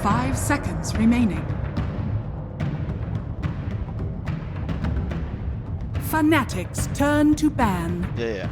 5 seconds remaining. Fnatic's turn to ban. Yeah.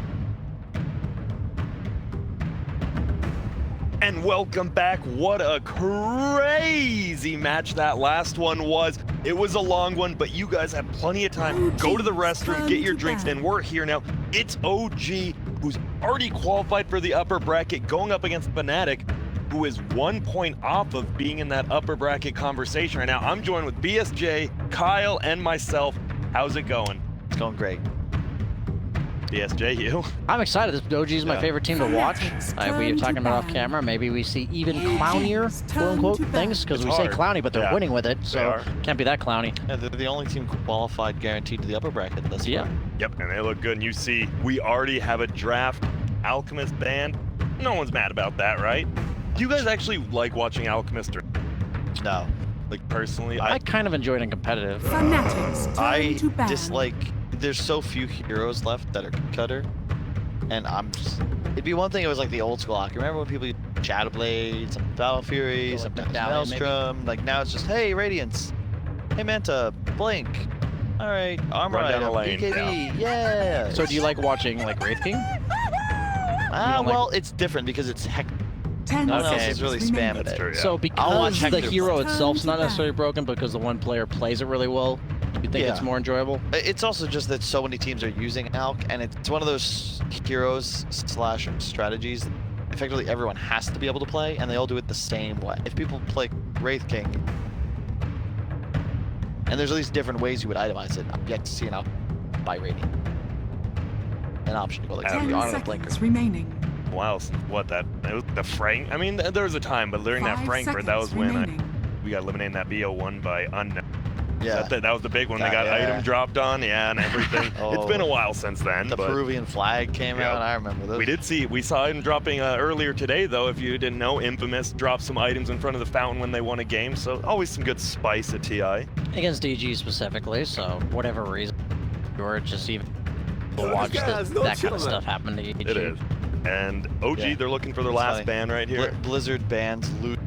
And welcome back. What a crazy match that last one was. It was a long one, but you guys had plenty of time. Go to the restroom, get your drinks, and we're here now. It's OG, who's already qualified for the upper bracket, going up against Fnatic, who is 1 point off of being in that upper bracket conversation right now. I'm joined with BSJ, Kyle, and myself. How's it going? It's going great. BSJ, you? I'm excited. This OG is my favorite team to watch. We were talking about off camera. Maybe we see even clownier, quote-unquote, things, because we say clowny, but they're winning with it, so can't be that clowny. And they're the only team qualified guaranteed to the upper bracket this year. Yep, and they look good. And you see, we already have a draft Alchemist banned. No one's mad about that, right? Do you guys actually like watching Alchemist? Or No. like, personally? I kind of enjoyed it competitive. I dislike... There's so few heroes left that are cutter, and it'd be one thing if it was like the old school hockey. Remember when people used Shadow Blade, some Battle Fury, some Maelstrom? Like now it's just, hey, Radiance, hey, Manta, Blink, all right, Armor Run down item, the lane, BKB, yeah. So do you like watching like Wraith King? Well, it's different because it's Hector. No one else is really spamming it. True, yeah. So because the Hector hero itself's not necessarily broken, because the one player plays it really well, you think it's more enjoyable? It's also just that so many teams are using Alch, and it's one of those heroes / strategies that effectively everyone has to be able to play, and they all do it the same way. If people play Wraith King, and there's at least different ways you would itemize it, I've yet to see an Alch by rating. An option to go like 10 seconds remaining. Wow, what that? It was the Frank. I mean, there was a time, but during that Frankfurt, that was when we got eliminated in that BO1 by unknown. Yeah, that was the big one. They got items dropped on, and everything. It's been a while since then. The Peruvian flag came out. I remember those. We saw him dropping earlier today, though. If you didn't know, Infamous dropped some items in front of the fountain when they won a game. So always some good spice at TI. Against DG specifically, so whatever reason, or just even watch that kind of stuff happen to DG. It is. And OG, they're looking for their last ban right here. Blizzard bans loot.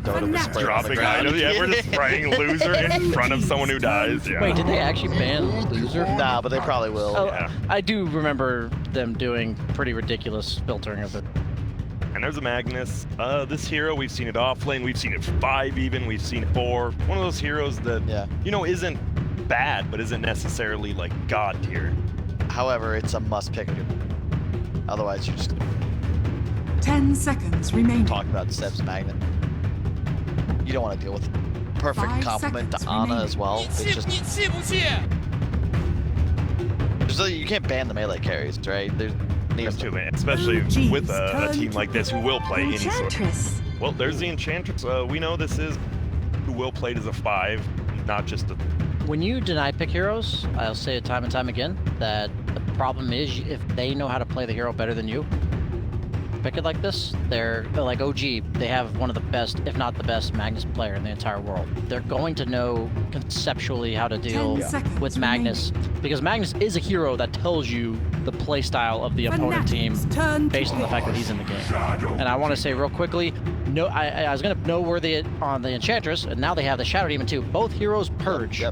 Dropping items. Yeah, we're just spraying loser in front of someone who dies. Yeah. Wait, did they actually ban loser? Nah, but they probably will. Oh, yeah. I do remember them doing pretty ridiculous filtering of it. And there's a Magnus. This hero, we've seen it off lane. We've seen it 5 even. We've seen it 4. One of those heroes that, you know, isn't bad, but isn't necessarily like god tier. However, it's a must pick. Otherwise, you're just 10 seconds remaining. Talk about Seb's Magnet. You don't want to deal with it. Perfect compliment to Ana as well. It's just you can't ban the melee carries, right? There's too many, especially with a team like this who will play any sort of. Well, there's the Enchantress. We know this is who will play as a 5, not just a. When you deny pick heroes, I'll say it time and time again, that the problem is if they know how to play the hero better than you, pick it like this, they're like OG, they have one of the best, if not the best, Magnus player in the entire world. They're going to know conceptually how to deal with Magnus, because Magnus is a hero that tells you the play style of the opponent team based on the fact that he's in the game. And I want to say real quickly, no, I was going to noteworthy it on the Enchantress, and now they have the Shadow Demon too. Both heroes purge.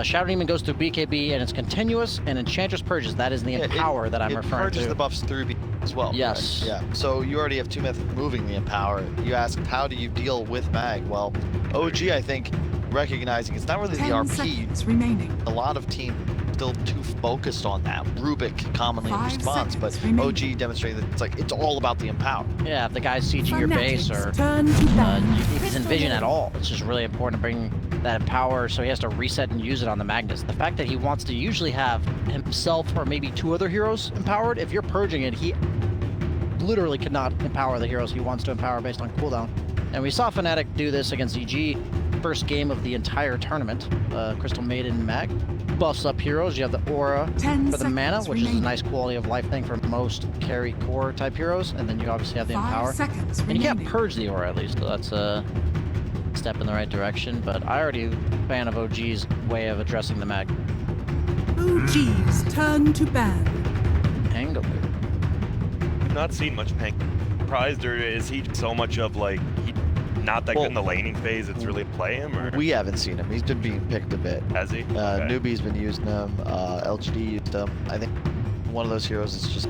Shadow Demon goes through BKB and it's continuous, and Enchantress purges. That is the Empower that I'm referring to. It purges the buffs through as well. Yes. Right? Yeah. So you already have 2 methods of moving the Empower. You asked, how do you deal with Mag? Well, OG, I think, recognizing it's not really the RP. Remaining. A lot of teams still too focused on that. Rubik commonly responds, but OG demonstrated that it's all about the Empower. Yeah, if the guy's sieging your base or if he's in vision at all, it's just really important to bring that Empower, so he has to reset and use it on the Magnus. The fact that he wants to usually have himself or maybe 2 other heroes empowered, if you're purging it, he literally cannot empower the heroes he wants to empower based on cooldown. And we saw Fnatic do this against EG, first game of the entire tournament. Crystal Maiden Mag buffs up heroes. You have the Aura for the mana, which is a nice quality of life thing for most carry core type heroes, and then you obviously have the Empower. And you can't purge the Aura at least, so that's a step in the right direction, but I already a fan of OG's way of addressing the Mag. OG's turn to ban. Angle. not seen much Pank surprised, or is he so much of like he not that good in the laning phase? It's really play him, or we haven't seen him. He's been being picked a bit. has he? Newbie's been using him. LGD used him. I think one of those heroes is just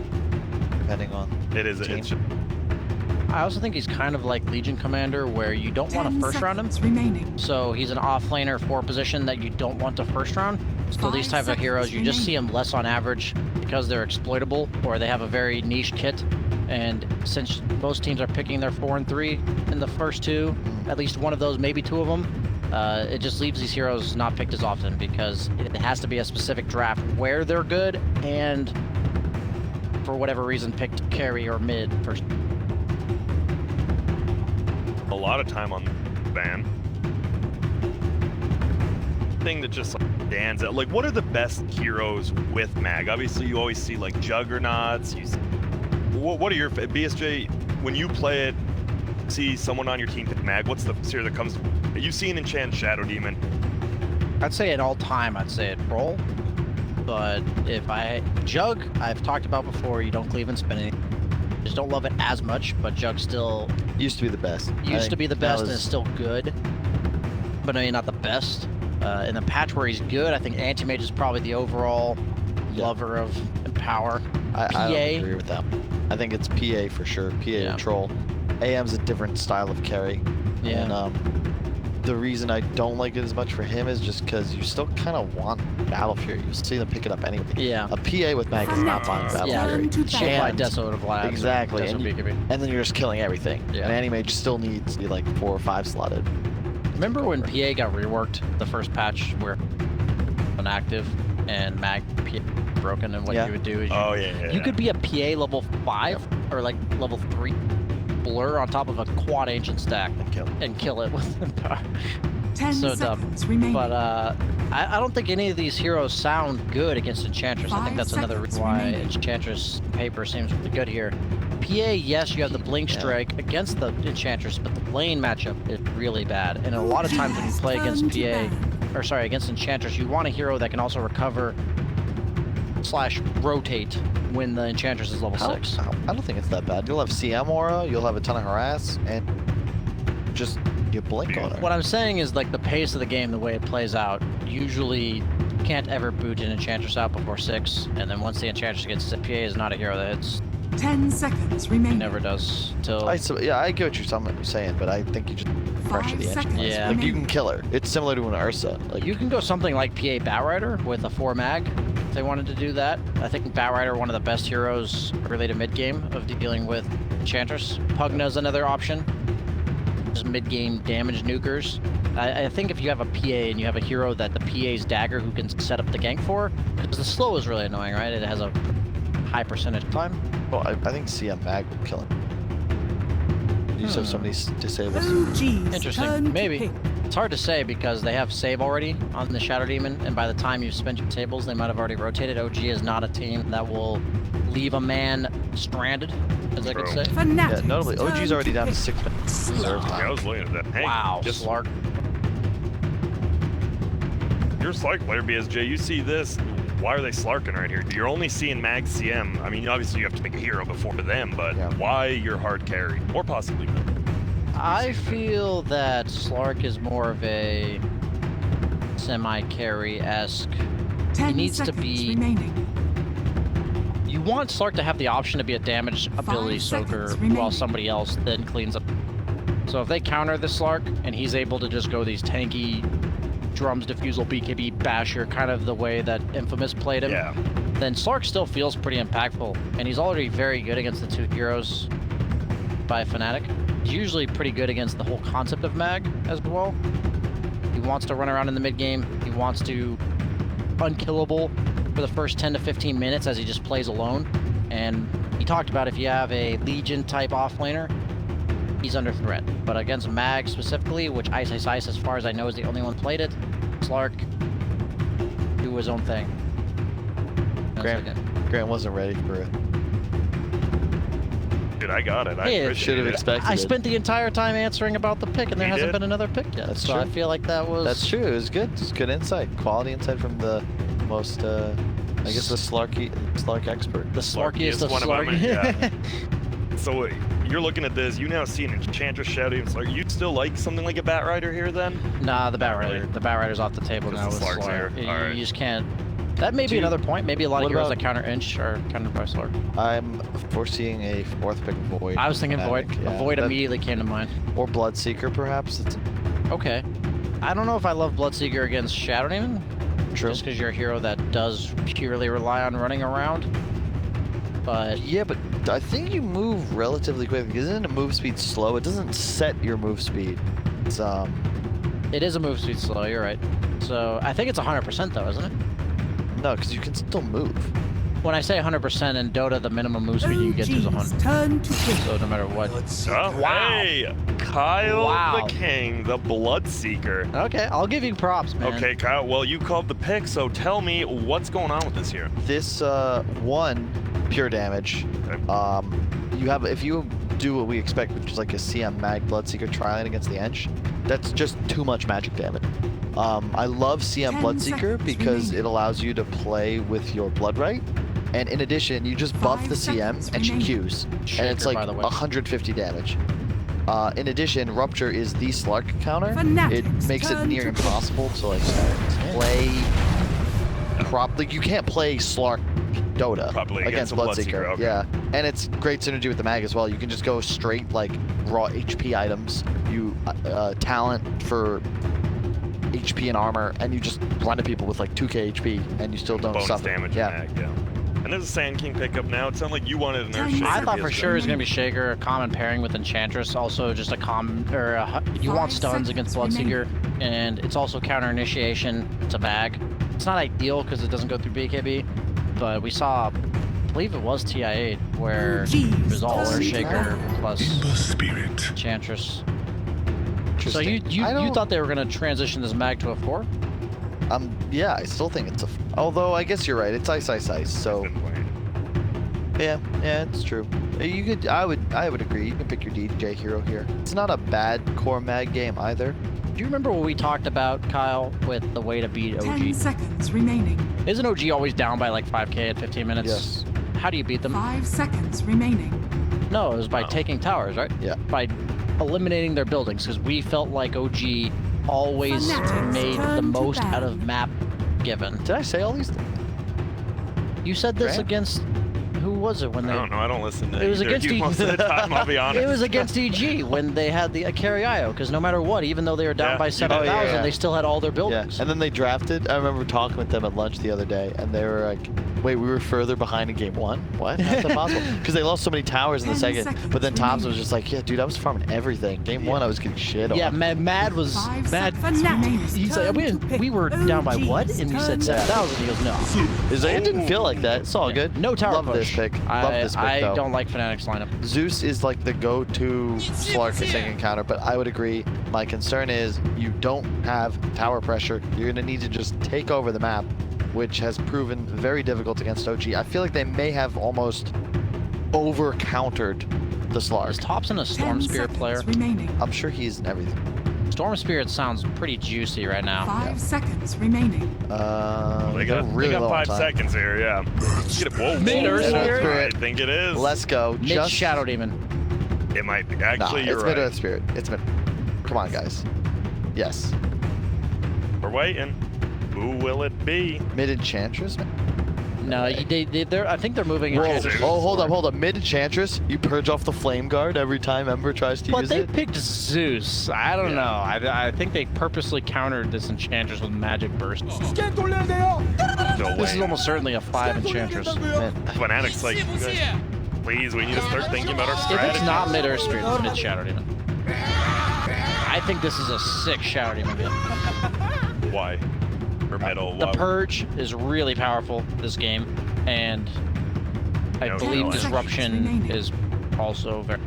depending on. It is. team. It's just, I also think he's kind of like Legion Commander, where you don't want to first round him. Remaining. So he's an off-laner for a position that you don't want to first round. So these type of heroes, you just see them less on average because they're exploitable or they have a very niche kit. And since most teams are picking their 4 and 3 in the first two, at least one of those, maybe two of them, it just leaves these heroes not picked as often because it has to be a specific draft where they're good and for whatever reason picked carry or mid first. a lot of time on the ban. Thing that just like stands out. Like, what are the best heroes with Mag? Obviously, you always see like Juggernauts. You see, what are your BSJ when you play it? See someone on your team pick Mag. What's the hero that comes? You see an Enchant Shadow Demon. I'd say at all time, I'd say it Brawl. But if Jug, I've talked about before, you don't cleave and spin it. Just don't love it as much, but Jug still Used to be the best. used to be the best and was- is still good. But maybe not the best. In the patch where he's good, I think Anti-Mage is probably the overall lover of power. I PA. don't agree with that. I think it's PA for sure. PA or Troll. AM's a different style of carry. Yeah. And the reason I don't like it as much for him is just because you still kind of want Battle Fury. You'll see them pick it up anyway. Yeah. A PA with Mag is not fun with Battle Yeah. Fury. Shaped by And- Desolate of Labs. Exactly. Desolate And, BKB. and then you're just killing everything. Yeah. And Anti-Mage still needs to be like 4 or 5 slotted. Remember when PA got reworked, the first patch where inactive and Mag PA broken, and what you would do is you could be a PA level 5 or like level 3 blur on top of a quad ancient stack and kill it with power. 10 So dumb. seconds remaining. But I don't think any of these heroes sound good against Enchantress. I think 5 that's another reason why seconds remaining. Enchantress paper seems really good here. PA, yes, you have the Blink Strike against the Enchantress, but the lane matchup is really bad. And a lot of times when you play against PA, or sorry, against Enchantress, you want a hero that can also recover / rotate when the Enchantress is level 6. I don't think it's that bad. You'll have CM aura, you'll have a ton of harass, and just you blink on it. What I'm saying is like the pace of the game, the way it plays out, usually can't ever boot an Enchantress out before 6, and then once the Enchantress gets to PA is not a hero that hits. 10 seconds It remaining. never does till. I get what you're saying, but I think you just pressure 5 the engine. seconds Yeah. Like you remaining. can kill her. It's similar to an Ursa. Like You can go something like PA Batrider with a 4 mag if they wanted to do that. I think Batrider one of the best heroes early to mid game of dealing with Enchantress. Pugna's another option. Just mid game damage nukers. I think if you have a PA and you have a hero that the PA's dagger who can set up the gank for, because the slow is really annoying, right? It has a high percentage climb. well, I think CM Mag will kill him. You just have so many disables. OG's Interesting. turn to Maybe. pick. It's hard to say because they have save already on the Shadow Demon, and by the time you've spent your tables, they might have already rotated. OG is not a team that will leave a man stranded, as I could say. Fnatic. Yeah, notably, OG's already down to 6 minutes reserve Yeah, I time. was looking at that. Hey, Wow, just Slark. you're a Slark player, BSJ. You see this. Why are they Slarking right here? You're only seeing Mag CM. I mean, obviously you have to pick a hero before them, but Yeah. why you're hard carry? Or possibly not. I feel that Slark is more of a semi-carry-esque. 10 needs to seconds be- remaining. You want Slark to have the option to be a damage ability soaker seconds remaining. while somebody else then cleans up. So if they counter the Slark and he's able to just go these tanky drums, diffusal, BKB, basher, kind of the way that Infamous played him, Yeah. then Slark still feels pretty impactful. And he's already very good against the 2 heroes by Fnatic. He's usually pretty good against the whole concept of Mag as well. He wants to run around in the mid game. He wants to unkillable for the first 10 to 15 minutes as he just plays alone. And he talked about if you have a Legion type offlaner, he's under threat. But against Mag specifically, which Ice as far as I know is the only one played it, Slark do his own thing. Grant wasn't ready for it. Dude, I got it. I Hey, appreciate should have it. expected I it. spent the entire time answering about the pick, and there You hasn't did? been another pick yet. That's so I true. feel like that was. That's true. It was good. It's good insight. Quality insight from the most, I guess, the Slark expert. The slarkiest of one of them, Slarky. yeah. So you're looking at this. You now see an Enchantress Shadow Demon Slark. You'd still like something like a Bat Rider here then? Nah, the Bat Rider. Really? The Bat Rider's off the table now with the Slark's Slark. here. You, All right. you just can't. That may be another point. Maybe a lot of What heroes about- that counter Inch are countered by Slark. I'm foreseeing a fourth pick Void. I was thinking Void. Fnatic, yeah. Void That- immediately came to mind. Or Bloodseeker, perhaps. It's Okay. I don't know if I love Bloodseeker against Shadow Demon. true. Just because you're a hero that does purely rely on running around. But Yeah, but I think you move relatively quick. Isn't a move speed slow? It doesn't set your move speed. It's it is a move speed slow, you're right. So I think it's 100% though, isn't it? no, because you can still move. When I say 100% in Dota, the minimum move speed you can get to is 100. Turn to kill. So no matter what. Oh, Wow. hey, Kyle Wow. the King, the Bloodseeker. Okay, I'll give you props, man. Okay, Kyle, well, you called the pick, so tell me what's going on with this here. This one pure damage. Okay. You have if you do what we expect, which is like a CM Mag Bloodseeker trialing against the Ench, that's just too much magic damage. I love CM 10 Bloodseeker seconds because remaining. it allows you to play with your Blood Right, and in addition, you just buff 5 the CM seconds and she remaining. Qs, and Shaker, it's like by the way. 150 damage. In addition, Rupture is the Slark counter. Fnatic, It makes it turn near to impossible to like play like you can't play Slark Dota Probably against a Bloodseeker. Bloodseeker, okay. Yeah, and it's great synergy with the mag as well. You can just go straight like raw HP items. You talent for HP and armor, and you just run to people with like 2k HP, and you still don't Bonus suffer. damage Yeah. and mag, yeah. And there's a Sand King pickup now. It sounded like you wanted an Earth 10 Shaker. I thought for PS sure it was Go. gonna be Shaker, a common pairing with Enchantress, also just a you want 5 stuns against seconds Bloodseeker, and it's also counter initiation. It's a bag. It's not ideal because it doesn't go through BKB, but we saw, I believe it was TI8 where it was all Earth Shaker plus Enchantress. So you I don't- thought they were gonna transition this mag to a 4? Yeah, I still think it's a. Although I guess you're right. It's ice. So Been playing. yeah, it's true. You could. I would agree. You can pick your DJ hero here. It's not a bad core mag game either. Do you remember what we talked about, Kyle, with the way to beat 10 OG? seconds remaining. Isn't OG always down by like 5k at 15 minutes? Yes. How do you beat them? 5 seconds remaining. No, it was by Oh. taking towers, right? Yeah. By eliminating their buildings, because we felt like OG always Fanatics made the turn to most out battle. of map given. Did I say all these things? You said this Grant? against, who was it when I they? don't know. I don't listen to It was either against of you E- most of the time, I'll be honest. It was against EG when they had the carry IO, because no matter what, even though they were down Yeah, by you did. 7,000, Oh, yeah. they still had all their Yeah, buildings. and then they drafted. I remember talking with them at lunch the other day, and they were like, "Wait, we were further behind in game one? What? How's that possible?" Because they lost so many towers in the 10 second. seconds But then Thompson was remaining. just like, "Yeah, dude, I was farming everything. Game one, I was getting shit on." Yeah, Mad was 5 Mad. seconds remaining. He's like, we were down by what? And we said 7,000. He goes, no. It's like, it didn't feel like that. It's all good. No tower Love push. this pick. Love this pick I though. don't like Fnatic's lineup. Zeus is like the go-to Slark second counter, but I would agree. My concern is you don't have tower pressure. You're gonna need to just take over the map, which has proven very difficult against OG. I feel like they may have almost over-countered the Is Slark. Thompson a 10 Storm Spirit seconds player? remaining. I'm sure he's in everything. Storm Spirit sounds pretty juicy right now. 5 seconds remaining. They they're got, really they got low on 5 time. seconds here, yeah. Let's get it. Whoa, Mid whoa, Earth whoa. Spirit. I think it is. Let's go. Mid Just Shadow Demon. It might be. Nah, Actually, it's you're mid right. Earth Spirit. It's mid. Come on, guys. Yes. We're waiting. Who will it be? Mid Enchantress. No, they're. I think they're moving. Whoa. Enchantress Oh, hold up, forward. hold up. Mid Enchantress. You purge off the Flame Guard every time Ember tries to But use they it. picked Zeus. I don't know. I think they purposely countered this Enchantress with Magic Burst. No This is way. almost certainly a 5 Enchantress. Man, Fnatic's like, you guys, please, we need to start thinking about our If strategy. it's not Mid Earth Spirit, it's Mid Shadow Demon. I think this is a sick Shadow Demon build. Why? Or middle? The Why? Purge is really powerful this game, and I No, believe no, Disruption remaining. is also very.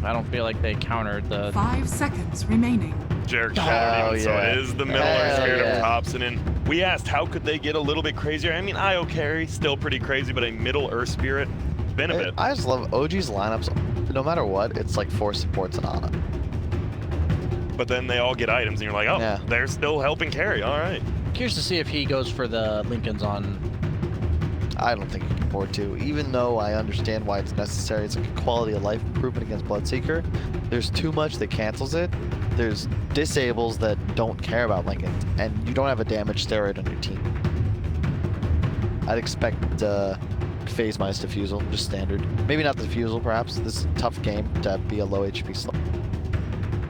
I don't feel like they countered the. 5 seconds remaining. Jarek Shadow Demon, so yeah. it is the middle Hell Earth Spirit yeah. of Thompson. And we asked, how could they get a little bit crazier? I mean, IO carry, still pretty crazy, but a middle Earth Spirit, been a bit. I just love OG's lineups. No matter what, it's like 4 supports and Ana. But then they all get items, and you're like, oh, Yeah. they're still helping carry. All right. Curious to see if he goes for the Lincolns on. I don't think you can afford to. Even though I understand why it's necessary, it's like a quality of life improvement against Bloodseeker. There's too much that cancels it. There's disables that don't care about Lincoln, and you don't have a damage steroid on your team. I'd expect phase minus defusal, just standard. Maybe not the defusal, perhaps. This is a tough game to be a low HP slot.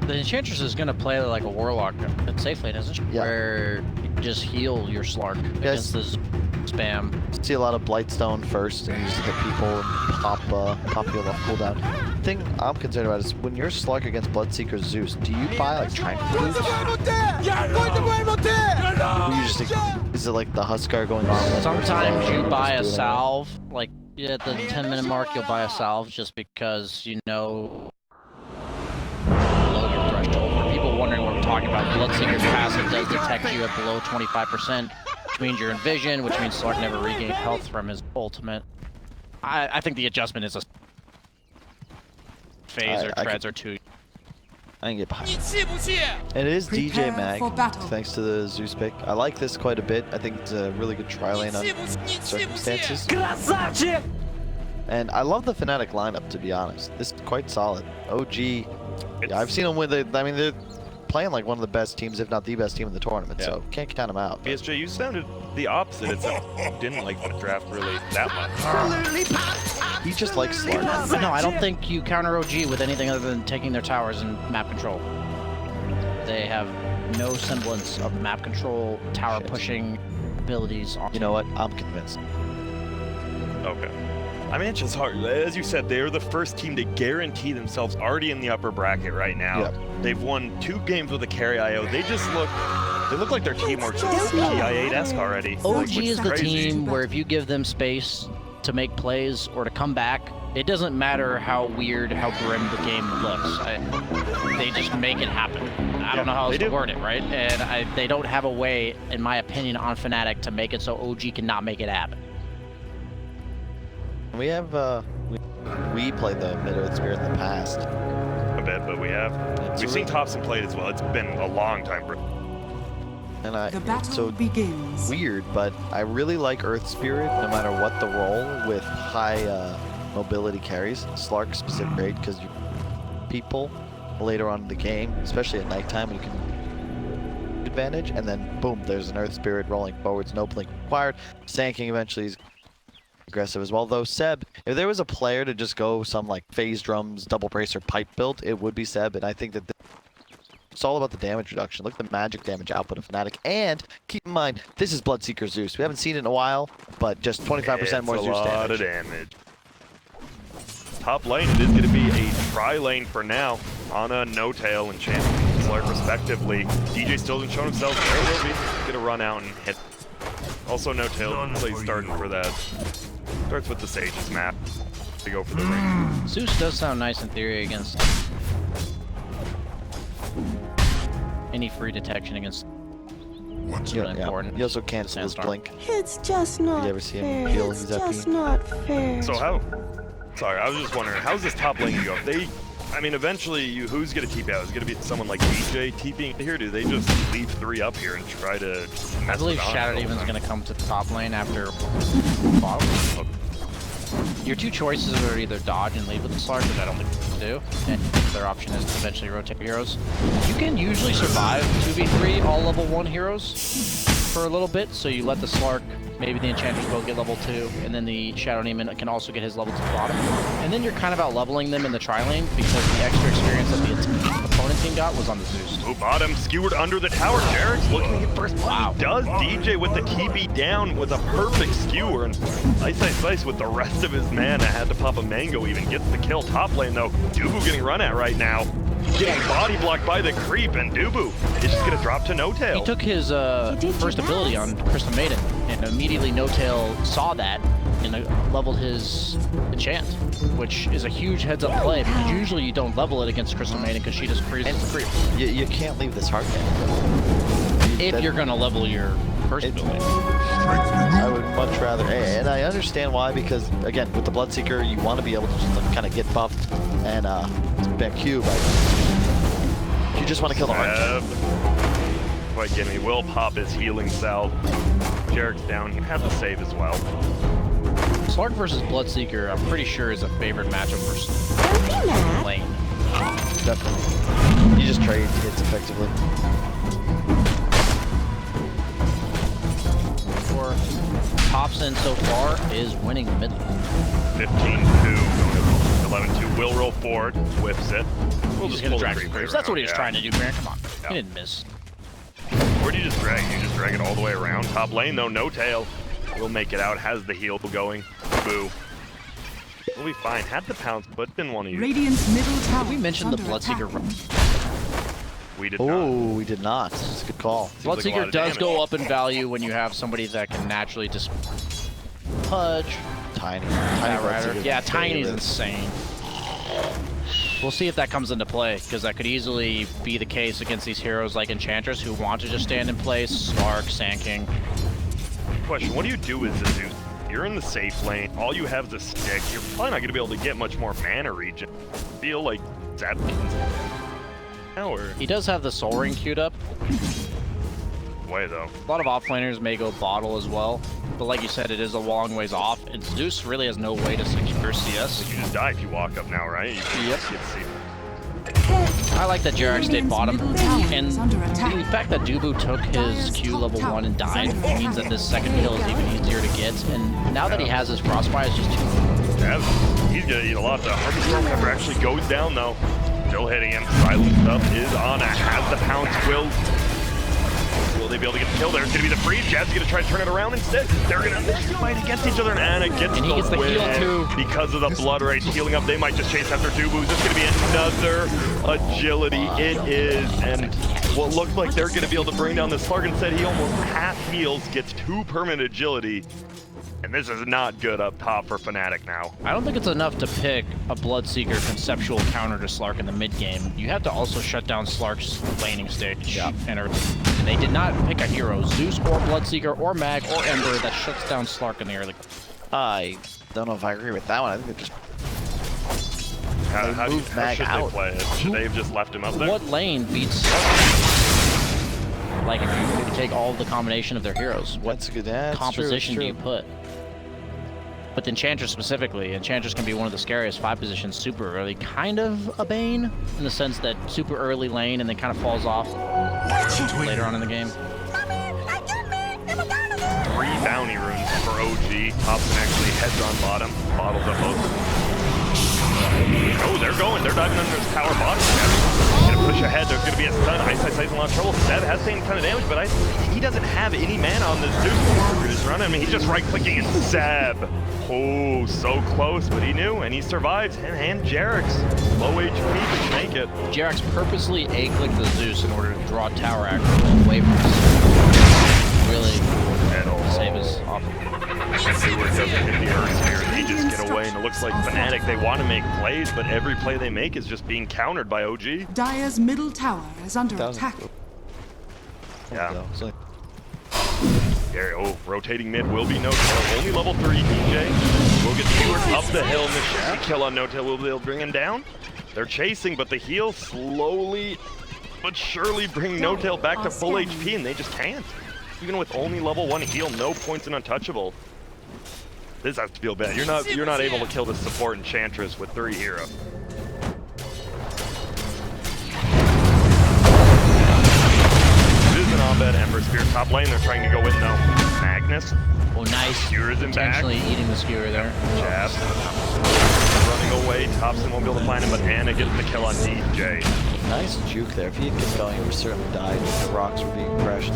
The Enchantress is going to play like a Warlock in safe lane, isn't she? Yeah. Where you just heal your Slark against the spam. See a lot of Blightstone first, and you just hit people and pop your left cooldown. The thing I'm concerned about is when you're Slark against Bloodseeker Zeus, do you buy like Tranquil Boots? You just is it like the Huskar going on? Sometimes you buy a salve, like at the 10-minute mark, you'll buy a salve just because you know below your threshold. For people wondering what we're talking about, Bloodseeker's passive does detect you at below 25%, which means you're in vision, which means Slark never regains health from his ultimate. I think the adjustment is a phase or treads or two. I can get behind. It is DJ Mag, thanks to the Zeus pick. I like this quite a bit. I think it's a really good tri-lane on circumstances. And I love the Fnatic lineup, to be honest. This is quite solid. OG, yeah, I've seen them with it. I mean, they're playing like one of the best teams, if not the best team in the tournament, so can't count them out. BSJ, you sounded the opposite. It didn't like the draft really that much. He just likes Slark. No, I don't think you counter OG with anything other than taking their towers and map control. They have no semblance of map control, tower pushing abilities. You know what? I'm convinced. Okay. I mean, it's just hard. As you said, they're the first team to guarantee themselves already in the upper bracket right now. Yep. They've won 2 games with a carry IO. They look like their teamwork's TI8-esque already. OG is the team where if you give them space to make plays or to come back, it doesn't matter how weird, how grim the game looks. They just make it happen. I don't know how else to word it, right? And they don't have a way, in my opinion, on Fnatic to make it so OG cannot make it happen. We have, we played the Mid-Earth Spirit in the past. A bit, but we've seen Thompson play it as well. It's been a long time, bro. And the battle begins. Weird, but I really like Earth Spirit no matter what the role with high mobility carries. Slark specific grade because you people later on in the game, especially at nighttime, you can advantage, and then boom, there's an Earth Spirit rolling forwards, no blink required. Sanking eventually is aggressive as well, though Seb, if there was a player to just go some like phase drums, double bracer, pipe build, it would be Seb, and I think that it's all about the damage reduction. Look at the magic damage output of Fnatic, and keep in mind, this is Bloodseeker Zeus. We haven't seen it in a while, but just 25% more Zeus damage. A lot of damage. Top lane, it is going to be a tri-lane for now. Ana, No Tail, and Champion Slark respectively. DJ still hasn't shown himself. There will be. Going to run out and hit. Also, No Tail plays starting for that. Starts with the Sage's map to go for the ring. Zeus does sound nice in theory against any free detection against. Really important. He also cancels his blink. It's just not you ever see him fair. heal It's his just FP? not fair. So how? Sorry, I was just wondering, how's this top lane go? I mean, eventually, who's going to TP out? Is it going to be someone like DJ TPing here? Do they just leave 3 up here and try to mess I believe with Shadow Demon's going to come to the top lane after bottom. Your 2 choices are either dodge and leave with the Slark, which I don't think you can do. And their option is to eventually rotate heroes. You can usually survive 2v3 all level 1 heroes for a little bit, so you let the Slark, maybe the Enchantress both get level 2, and then the Shadow Demon can also get his level to the bottom. And then you're kind of out leveling them in the tri-lane because the extra experience that the opponent team got was on the Zeus. Oh, bottom skewered under the tower. Jarek's looking to get first blood. Wow. He does. DJ with the TP down with a perfect skewer, and Ice with the rest of his mana had to pop a mango even. Gets the kill. Top lane though, Dubu getting run at right now. Getting body blocked by the creep, and Dubu is just gonna drop to No Tail. He took his first ability on Crystal Maiden, and immediately No Tail saw that and leveled his enchant, which is a huge heads-up play, because usually you don't level it against Crystal Maiden because she just freezes the creep. You can't leave this hard game. If you're gonna level your first ability. I would much rather, and I understand why, because again, with the Bloodseeker, you want to be able to just like, kind of get buffed and back Q, but you just want to kill the hard. Quite getting me. Will pop his healing salve. Jarek's down. He has to save as well. Slark versus Bloodseeker, I'm pretty sure is a favorite matchup for lane. Definitely. You just trade hits effectively. For Thompson so far is winning the mid lane. 15-2, 11-2. Will roll forward, whips it. We'll He's just gonna pull the drag creep the wave That's what he was around. trying to do, Baron. Come on. Yeah. He didn't miss. Where do you just drag? You just drag it all the way around. Top lane though, no tail. We'll make it out. Has the heal going. Boo. We'll be fine. Had the pounce, but didn't want to use it. Radiant's middle tower. We mentioned the is under Bloodseeker. attack. We did not. Oh, we did not. It's a good call. Seems like a lot Bloodseeker of does damage. go up in value when you have somebody that can naturally just pudge. Tiny. That rider. Bloodseeker. Yeah, Tiny's Favorite. insane. We'll see if that comes into play, because that could easily be the case against these heroes like Enchantress who want to just stand in place, Slark, Sand King. Question, what do you do with the Zeus? You're in the safe lane, all you have is a stick. You're probably not going to be able to get much more mana regen. Feel like that or He does have the Soul Ring queued up. way though. A lot of offlaners may go bottle as well, but like you said, it is a long ways off, and Zeus really has no way to secure CS. You just die if you walk up now, right? You can Yep. see. I like that Jarek stayed bottom, Middle tower and is under attack. the fact that Dubu took his Q level 1 and died means that this second kill is even easier to get, and now that he has his Frostbite, it's just too Yeah, he's gonna eat a lot. The Harvest Storm Cover actually goes down though. Still hitting him. Silence up is on. Has the pounce. Will they be able to get the kill? There's gonna be the freeze. Jazz gonna try to turn it around instead. They're gonna fight against each other, and Anna gets And he gets the win heal, too. because of the blood rage healing up. They might just chase after Dubu. This is gonna be another agility. It is, and what looked like they're gonna be able to bring down this Slark. Instead, he almost half heals, gets 2 permanent agility. And this is not good up top for Fnatic now. I don't think it's enough to pick a Bloodseeker conceptual counter to Slark in the mid game. You have to also shut down Slark's laning stage. Yep. And they did not pick a hero, Zeus or Bloodseeker or Mag or Ember, that shuts down Slark in the early. I don't know if I agree with that one. I think they're just How moved should Mag they out. play it? Should they have just left him up there? What lane beats Slark? Like, if you take all of the combination of their heroes, what That's good. Yeah, composition do you true. put? But Enchantress specifically, Enchantress can be one of the scariest 5 positions super early. Kind of a Bane, in the sense that super early lane and then kind of falls off later on in the game. 3 bounty runes for OG. Thompson actually heads on bottom. Bottles up both. Oh, they're going. They're diving under his tower bottom. Gonna push ahead. There's gonna be a stun. Ice in a lot of trouble. Seb has taken a ton of damage, but he doesn't have any mana on this Zeus. We're just running. I mean, he's just right-clicking and Seb. Oh, so close, but he knew, and he survives. And Jarek's low HP to make it. Jarek's purposely A-clicked the Zeus in order to draw tower aggro away from us. Really save his off. Stewart doesn't get the Earth here. They just get away, and it looks like Fnatic, they want to make plays, but every play they make is just being countered by OG. Dire's middle tower is under That was- attack. Yeah. So, There, oh, rotating mid will be No Tail. Only level 3 DJ. We'll get Stewart up the hill. The kill on No Tail will be able to bring him down. They're chasing, but the heal slowly but surely bring No Tail back to full HP, and they just can't. Even with only level 1 heal, no points in Untouchable. This has to feel bad. You're not able to kill the support Enchantress with 3 heroes. Bed, Ember Spear top lane, they're trying to go in though. Magnus, Oh, nice. Skewers in back. Intentionally eating the skewer there. Jab. Running away, Thompson won't be able to find him, but Anna gets the kill on DJ. nice juke there. If he had kept going, he would have certainly died. The rocks were being crushed.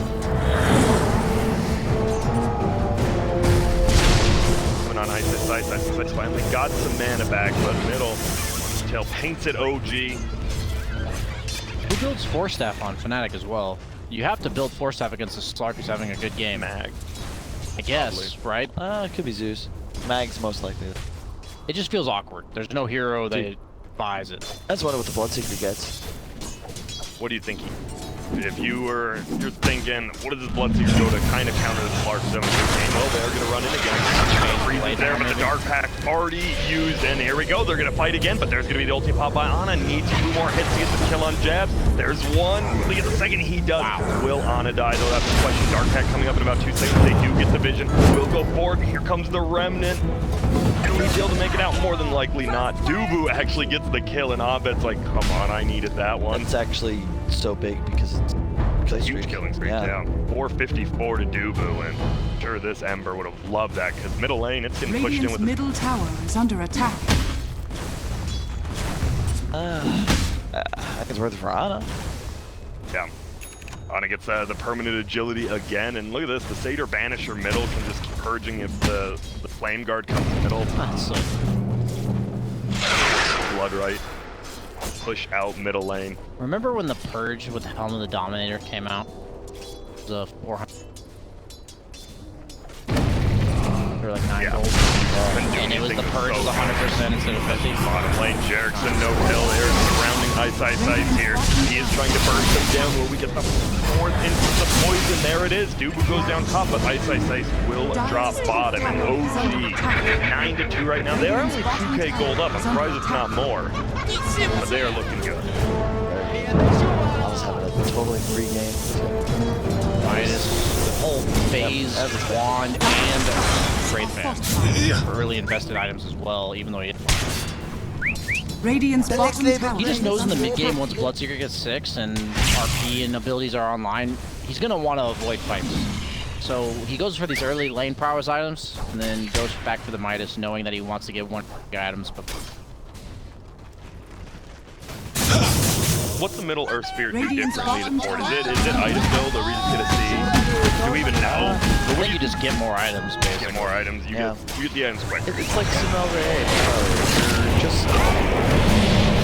Coming on Ice finally got some mana back, but middle. Tail paints it OG. Who builds Force Staff on Fnatic as well? You have to build Force Staff against the Slark who's having a good game. Mag. I guess, right? It could be Zeus. Mag's most likely. It just feels awkward. There's no hero that Dude. buys it. That's what the Bloodseeker gets. What do you think if you're thinking, what does this Bloodseeker Dota kind of counter this Slark zone game? Well, they're going to run in again. Freezes there, but the Dark Pack already used, and here we go. They're going to fight again, but there's going to be the ulti pop by Ana. Needs 2 more hits to get the kill on Jabs. There's one. Will he get the second? He does. Wow. Will Ana die, though? That's the question. Dark Pack coming up in about 2 seconds. They do get the vision. Will go forward. Here comes the Remnant. Will he be able to make it out? More than likely not. Dubu actually gets the kill, and Abed's like, come on, I needed that one. It's actually so big because it's a huge killing streak, yeah. 454 to Dubu, and I'm sure this Ember would have loved that because middle lane, it's getting pushed in with middle tower is under attack. I think it's worth it for Ana. Yeah. Ana gets the permanent agility again, and look at this, the Satyr Banisher middle can just keep purging if the Flame Guard comes middle. Blood right. Push out middle lane. Remember when the Purge with the Helm of the Dominator came out? The 400. For like 9 gold. And it was the Purge was 100% instead of 50. Bottom lane, Jerickson, no kill there. Surrounding Ice here. He is trying to burst them down. Will we get the 4th instance of poison? There it is. Dubu goes down top, but Ice will drop bottom. And OG 9-2 right now. They are only 2k gold up. I'm surprised it's not more. But they are looking good. I was having a totally free game. Minus the whole phase, wand, and Great Fan. Early invested items as well, even though he Radiant's bottom tower. He just knows in the mid game once Bloodseeker gets 6 and RP and abilities are online, he's gonna want to avoid fights. So he goes for these early lane prowess items and then goes back for the Midas, knowing that he wants to get 1 items. But what's the middle Earth Spirit do differently than Ford? Is it item build, or we just get a C? Do we even know? I think you just get more items, basically. Get more items. You get the items quick. It's like Simel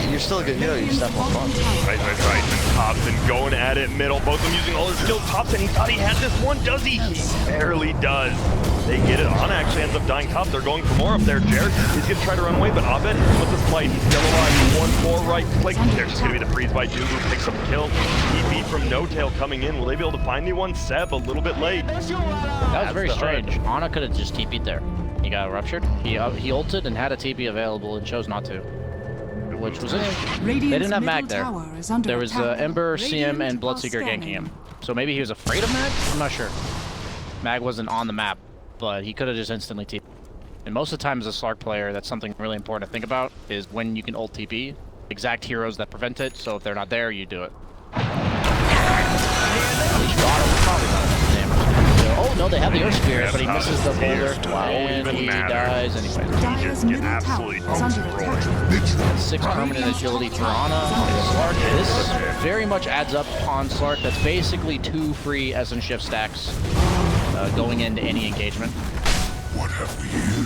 you're still a good hero, you just have more fun. Right. And Thompson going at it middle. Both of them using all his skills. Thompson, he thought he had this one. Does he? He barely does. They get it. Ana actually ends up dying top. They're going for more up there. Jared, he's going to try to run away, but Abed with the slide. He's still alive. 1-4 right click. There's just going to be the freeze by Dubu. Picks up the kill. TP from No Tail coming in. Will they be able to find anyone? Seb, a little bit late. That was very strange. Ana could have just TP'd there. He got ruptured. He ulted and had a TP available and chose not to. Which was interesting. They didn't have Mag there. There was Ember, CM, and Bloodseeker ganking him. So maybe he was afraid of Mag? I'm not sure. Mag wasn't on the map, but he could have just instantly TP'd. And most of the time as a Slark player, that's something really important to think about, is when you can ult TP, exact heroes that prevent it, so if they're not there, you do it. Oh no, they have the Earth Spirit, but he misses the boulder, and he dies anyway. He just gets absolutely destroyed. 6 permanent agility for Ana and Slark. This very much adds up on Slark. That's basically 2 free Essence Shift stacks going into any engagement. What have we here?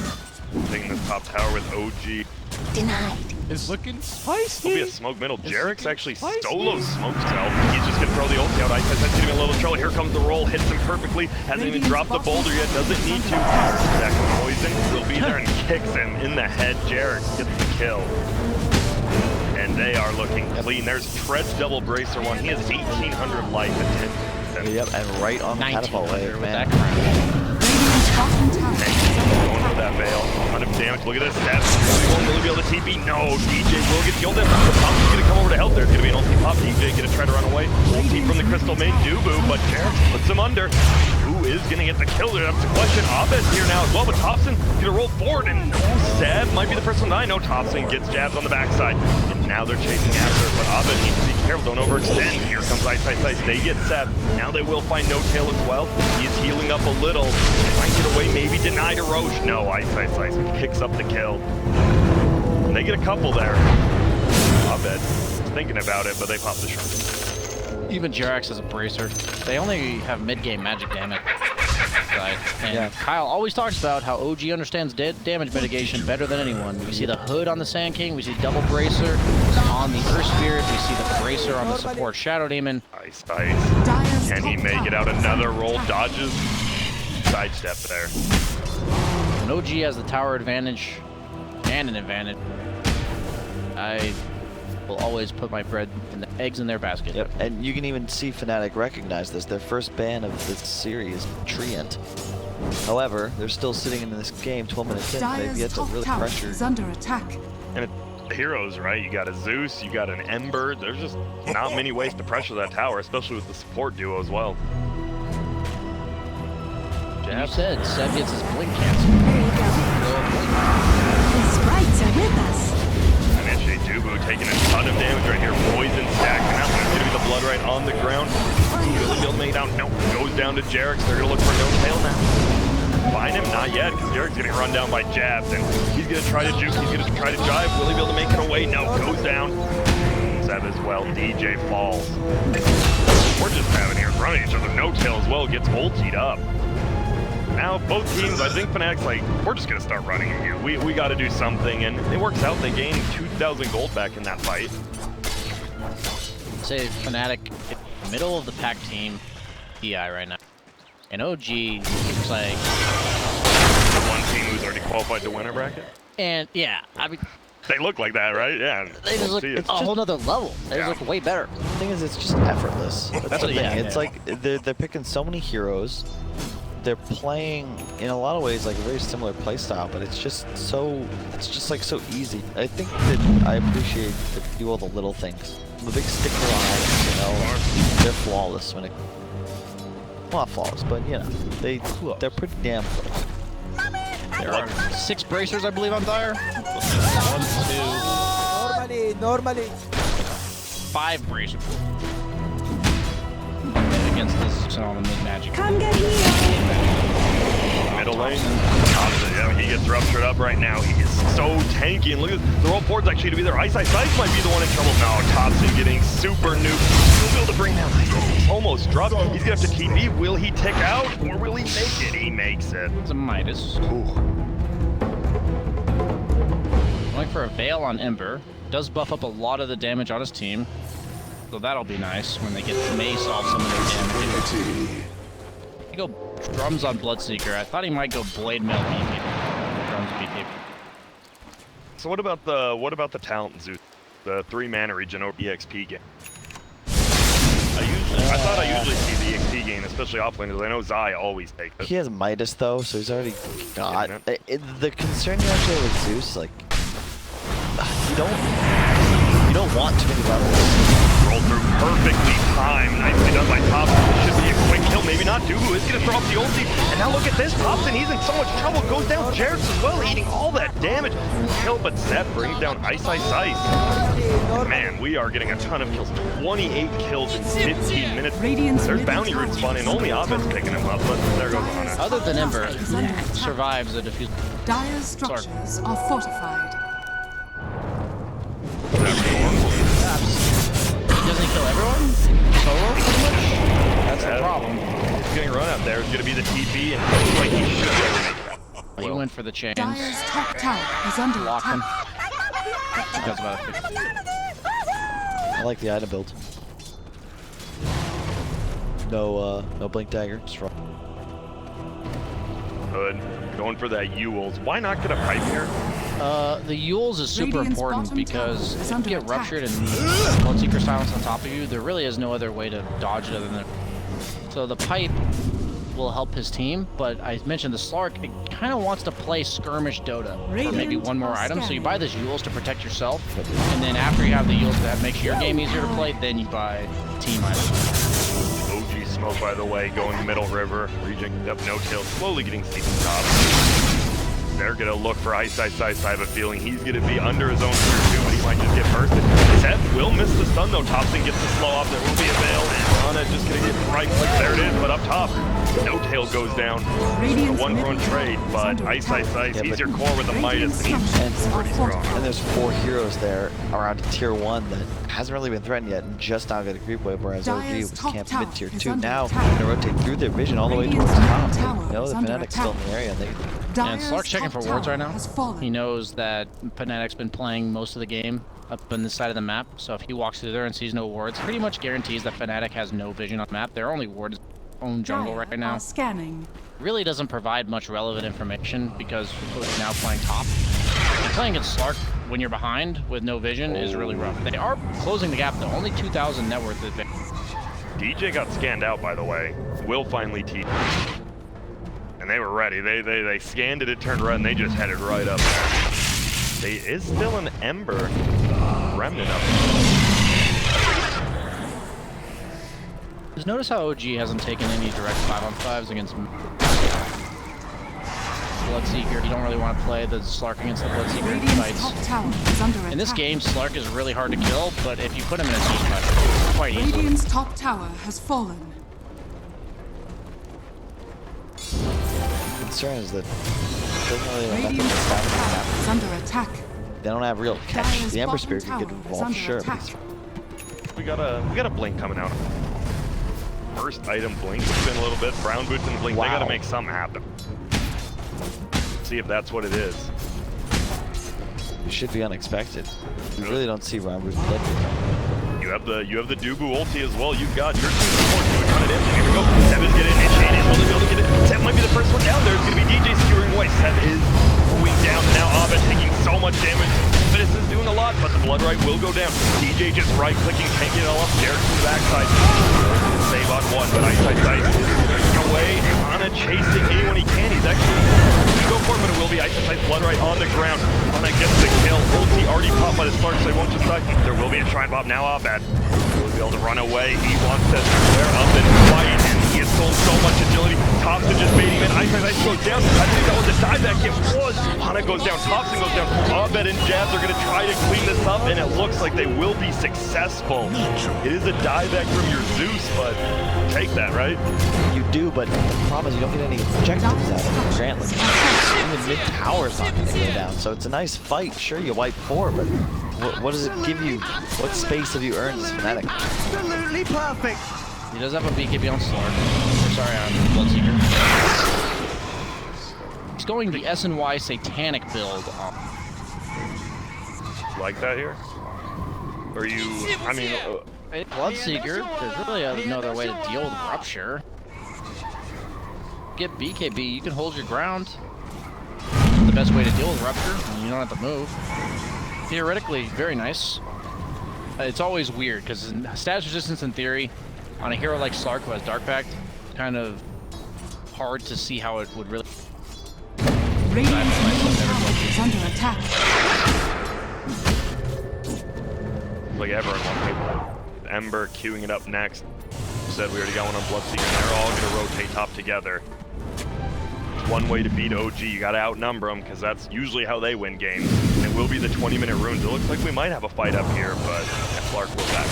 Taking the top tower with OG. Denied. It's looking spicy. Will be a smoke middle. Jarek's actually solo smoked himself. He's just gonna throw the ulti out. Ice that's getting a little trouble. Here comes the roll. Hits him perfectly. Hasn't even dropped the boulder yet. Doesn't need to. Second poison will be there and kicks him in the head. Jarek gets the kill. And they are looking clean. There's Tread's double bracer one. He has 1,800 life at 10. Yep, and right on the catapult wave, man. Going for that veil. 100 damage. Look at this. That's won't really be able to TP. No, DJ will get killed there. Thompson's going to come over to help. There's going to be an ulti pop. DJ going to try to run away. Ulti from the Crystal main. Dubu, but Jared puts him under. Who is going to get the kill there? That's the question. Abed's here now as well, but Thompson going to roll forward, and Seb might be the first one to die. No, Thompson gets jabs on the backside. And now they're chasing after, but Abed needs to be careful. Don't overextend. Here comes Ice. They get Seb. Now they will find No Tail as well. He's healing up a little. Might get away, maybe denied a Roche. No, Ice picks up the kill. And they get a couple there. Abed thinking about it, but they pop the shot. Even Jerax is a bracer. They only have mid-game magic damage. And Kyle always talks about how OG understands damage mitigation better than anyone. We see the hood on the Sand King, we see double bracer on the Earth Spirit, we see the bracer on the support Shadow Demon. Ice. Can he make it out? Another roll, dodges, sidestep there. And OG has the tower advantage and an advantage. will always put my bread and the eggs in their basket. Yep, and you can even see Fnatic recognize this. Their first ban of this series, Treant. However, they're still sitting in this game 12 minutes in. They've Dire's yet to top really tower pressure. is under attack. And the heroes, right? You got a Zeus, you got an Ember. There's just not many ways to pressure that tower, especially with the support duo as well. You said Seb gets his blink canceled. There you go. The sprites are with us. And actually, Dubu taking a ton of damage right here. Poison stack, and that's going to be the blood right on the ground. Really able to make it out. Nope, goes down to Jarex. They're going to look for no tail now. Find him? Not yet, because Jarex getting run down by jabs, and he's going to try to juke. He's going to try to jive. Will he be able to make it away? No, goes down. Seb as well. DJ falls. We're just having here running each other. No tail as well. Gets ultied up. Now, both teams, I think Fnatic's like, we're just going to start running in here. We got to do something, and it works out. They gain 2,000 gold back in that fight. Say Fnatic, middle of the pack team, DI right now. And OG looks like... The one team who's already qualified to win a bracket? And, yeah, I mean... They look like that, right? Yeah. They just look a whole nother level. They just look way better. The thing is, it's just effortless. That's the thing. Yeah, It's like they're picking so many heroes. They're playing in a lot of ways like a very similar playstyle, but it's just like so easy. I think that I appreciate that they do all the little things. I'm a big stickler on items, you know. They're flawless when it, well, not flawless, but you know, they're pretty damn close. There are 6 bracers, I believe, on Dire. 1, 2... Normally. 5 bracers. Against this on the mid-magic. Come get healed. Middle lane. Yeah, he gets ruptured up right now. He is so tanky. And look at the roll board's actually to be there. Ice might be the one in trouble. No, Thompson getting super nuked. He'll be able to bring down. He's almost dropped. He's going to have to TP. Will he tick out or will he make it? He makes it. It's a Midas. Going for a Veil on Ember. Does buff up a lot of the damage on his team. So that'll be nice when they get Mace off some of their damage. He go drums on Bloodseeker. I thought he might go Blade Mail BP. Drums BP. So what about the talent Zeus? The 3-mana regen over EXP game. I thought I usually see the EXP gain, especially offlane, because I know Zai always takes it. He has Midas though, so he's already got the concern you actually have with Zeus, like you don't want too many levels. Roll through perfectly timed. Nicely done by Thompson. Should be a quick kill. Maybe not. Dubu is going to throw up the ulti. And now look at this. Thompson, he's in so much trouble. Goes down. Jarex as well, eating all that damage. Kill, but Seth brings down Ice. Man, we are getting a ton of kills. 28 kills in 15 minutes. There's bounty root spawn and only offense picking him up, but there goes on. Other than Ember, survives the defuse. Dire's structures are fortified. Doesn't he kill everyone? Solo, pretty much? That's the problem. He's getting run out there. It's going to be the TP, and it looks like he should be able to make that. Well, he went for the chains. Dire's top tower is under Lock him. attack. That's about a 50. I like the item build. No blink dagger. Just run. Good. Going for that Ewel's. Why not get a pipe here? The Yules is super Radiant's important bottom because tower is if you under get attack. ruptured and Bloodseeker silence on top of you, there really is no other way to dodge it other than... So the pipe will help his team, but I mentioned the Slark, it kind of wants to play skirmish Dota for maybe one more item, so you buy the Yules to protect yourself, and then after you have the Yules that makes your game easier to play, then you buy team items. OG smoke, by the way, going middle river, regen up no tail, slowly getting steep top. They're going to look for Ice. I have a feeling he's going to be under his own tier 2, but he might just get bursted. Seth will miss the stun, though. Thompson gets the slow off. There will be a veil, and Rana just going to get right click. There it is, but up top, no tail goes down. A one-run trade, but Ice. He's your core with the Midas, and he's pretty strong. And there's 4 heroes there around tier 1 that hasn't really been threatened yet, and just now got a creep wave, whereas OG was camped mid tier 2. Now they're going to rotate through their vision all the way towards the top. You know the Fnatic's still in the area, and they... And Slark's checking for wards right now. He knows that Fnatic's been playing most of the game up on this side of the map, so if he walks through there and sees no wards, pretty much guarantees that Fnatic has no vision on the map. Their only ward is own jungle right now. Scanning. Really doesn't provide much relevant information because he's now playing top. And playing against Slark, when you're behind with no vision is really rough. They are closing the gap though, only 2,000 net worth advantage. DJ got scanned out, by the way. Will finally teach. And they were ready. They scanned it, it turned red, and they just headed right up there. They is still an Ember remnant up there. Just notice how OG hasn't taken any direct 5-on-5s against Bloodseeker. You don't really want to play the Slark against the Bloodseeker Radiant's fights. top tower is under attack. In this game, Slark is really hard to kill, but if you put him in a team fight, quite easily. Radiant's top tower has fallen. Concern is that it doesn't really have Radiant's top tower is under attack. They don't have real catch. Dire's The Ember bottom Spear can get tower is involved, under sure. attack. We got a blink coming out. First item blink. It's been a little bit. Brown boots and blink. Wow. They got to make something happen. See if that's what it is. It should be unexpected. You really don't see Round Root dead. You have the Dubu ulti as well. You've got your two support doing a ton of damage. Here we go. Seb is getting initiated. Will they be able to get it? Seb might be the first one down there. It's going to be DJ skewering away. Seb is going down. Now Abed taking so much damage. This is doing a lot, but the Blood Right will go down. DJ just right-clicking, can't get it all up. Derek from the backside. Save on one, but Ice is away. Ana chasing anyone he can. He's actually go for it, but it will be Ice Blood Right on the ground. Ana gets the kill. Ulti already popped by the Spark, so he won't just die. There will be a Shrine Bomb now. Abed will be able to run away. He wants to square up and fight, and he has sold so much agility. Thompson just baiting him in. Ice goes down. I think that was a dieback. It was. Ana goes down. Thompson goes down. Abed and Jabs are going to try to clean this up, and it looks like they will be successful. It is a dieback from your Zeus, but take that, right? You do, but the problem is you don't get any objectives out of it. Grant, even mid-tower's not going to go down, so it's a nice fight. Sure, you wipe 4, but what does it give you? What space have you earned as Fnatic? Absolutely perfect. He does have a BKB on Slark. Or sorry, on Bloodseeker. He's going the SNY Satanic build. Like that here? Or you, I mean... Bloodseeker, there's really no other way to deal with Rupture. Get BKB, you can hold your ground. The best way to deal with Rupture, and you don't have to move. Theoretically, very nice. It's always weird, because status resistance in theory, on a hero like Slark who has Dark Pact, kind of hard to see how it would really... Radiant's middle tower is under attack. Like everyone wants Ember queuing it up next. Said we already got one on Bloodseeker, and they're all going to rotate top together. It's one way to beat OG. You got to outnumber them, because that's usually how they win games. And it will be the 20-minute runes. It looks like we might have a fight up here, but Clark will back.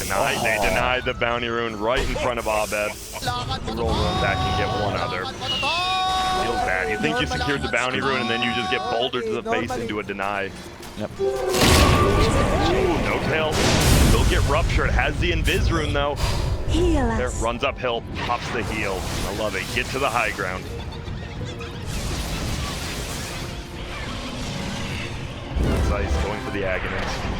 They denied the bounty rune right in front of Abed. The roll run back and get one other. Feels bad. You think you secured the bounty rune and then you just get bouldered to the face into a deny. Yep. Ooh, no tail. Will get ruptured. Has the invis rune though. There, runs uphill, pops the heal. I love it. Get to the high ground. Ice going for the Agonists.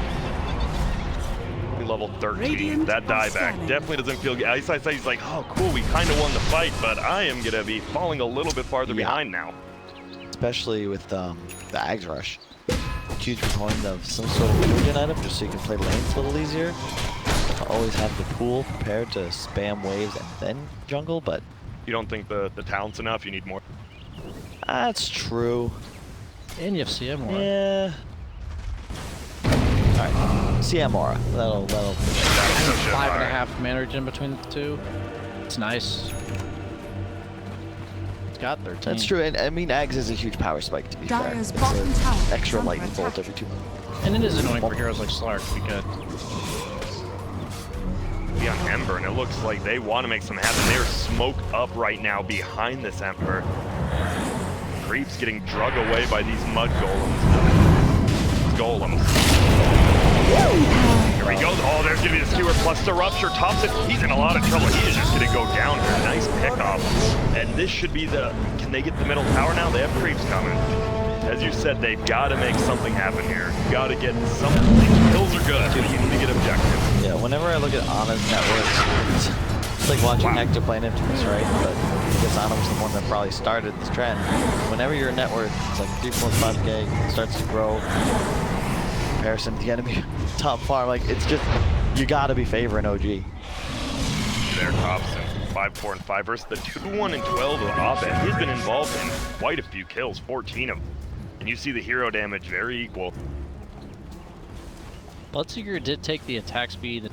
Level 13. Radiant that dieback definitely doesn't feel good. Ice he's like, oh cool, we kind of won the fight, but I am gonna be falling a little bit farther behind now. Especially with the Ags Rush. Huge proponent of some sort of Mugen item, just so you can play lanes a little easier. Always have the pool prepared to spam waves and then jungle, but... You don't think the talent's enough? You need more? That's true. And you have CM more. Yeah. Alright, CM Aura. That'll 5.5 mana regen between the two. It's nice. It's got 13. That's true, and I mean, Ags is a huge power spike, to be fair. Dire's It's bottom an tower extra is under lightning bolt attack. every 2 minutes. And it is annoying for heroes like Slark because Be on Ember, and it looks like they want to make something happen. They're smoked up right now behind this Ember. Creeps getting drug away by these mud golems. Here we go. Oh, there's going to be the skewer plus the rupture. Thompson, he's in a lot of trouble. He is just going to go down here. Nice pickup. And this should be the... Can they get the middle tower now? They have creeps coming. As you said, they've got to make something happen here. Got to get something. These kills are good, but you need to get objectives. Yeah, whenever I look at Ana's network, It's like watching Hector play an Infamous, right? But I guess Ana was the one that probably started this trend. Whenever your net worth is like 3.5k, it starts to grow in comparison to the enemy top farm. Like, it's just, you gotta be favoring OG. There, Thompson, 5-4 and 5 versus the 2-1 and 12 of Abed. He's been involved in quite a few kills, 14 of them. And you see the hero damage very equal. Bloodseeker did take the attack speed.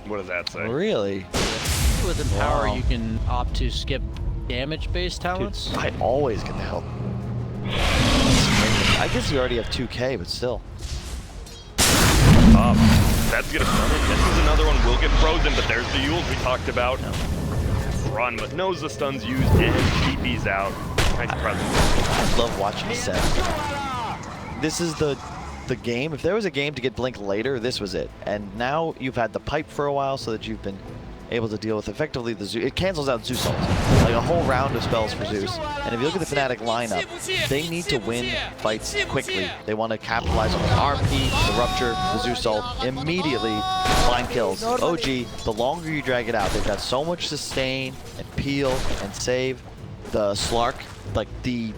What does that say? Really? With Empower, Wow. you can opt to skip damage-based talents. Dude, I always get the help. I guess you already have 2k, but still. That's gonna run in. This is another one will get frozen, but there's the Yules we talked about. Run, but knows the stun's used and TP's out. Nice presence. I love watching Seth. This is the game. If there was a game to get Blink later, this was it. And now you've had the pipe for a while, so that you've been able to deal with effectively the Zeus. It cancels out Zeus ult. Like a whole round of spells for Zeus. And if you look at the Fnatic lineup, they need to win fights quickly. They want to capitalize on the RP, the Rupture, the Zeus ult, immediately find kills. OG, the longer you drag it out, they've got so much sustain and peel and save. The Slark, like the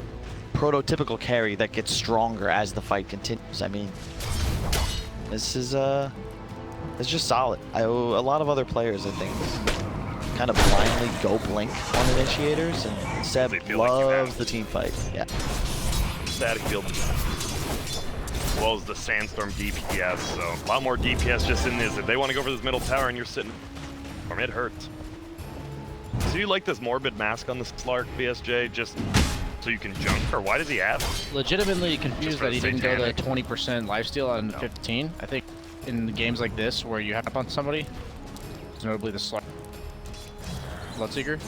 prototypical carry that gets stronger as the fight continues. I mean, this is it's just solid. A lot of other players, I think, kind of blindly go Blink on initiators, and Seb loves the team fight. Yeah. Static field. As well as the Sandstorm DPS, so a lot more DPS just in this. If they want to go for this middle tower and you're sitting, it hurts. So you like this Morbid mask on the Slark, BSJ, just so you can junk, or why does he have it? Legitimately confused that he didn't go satanic. to 20% lifesteal on 15. I think in games like this where you have up on somebody, notably the Bloodseeker,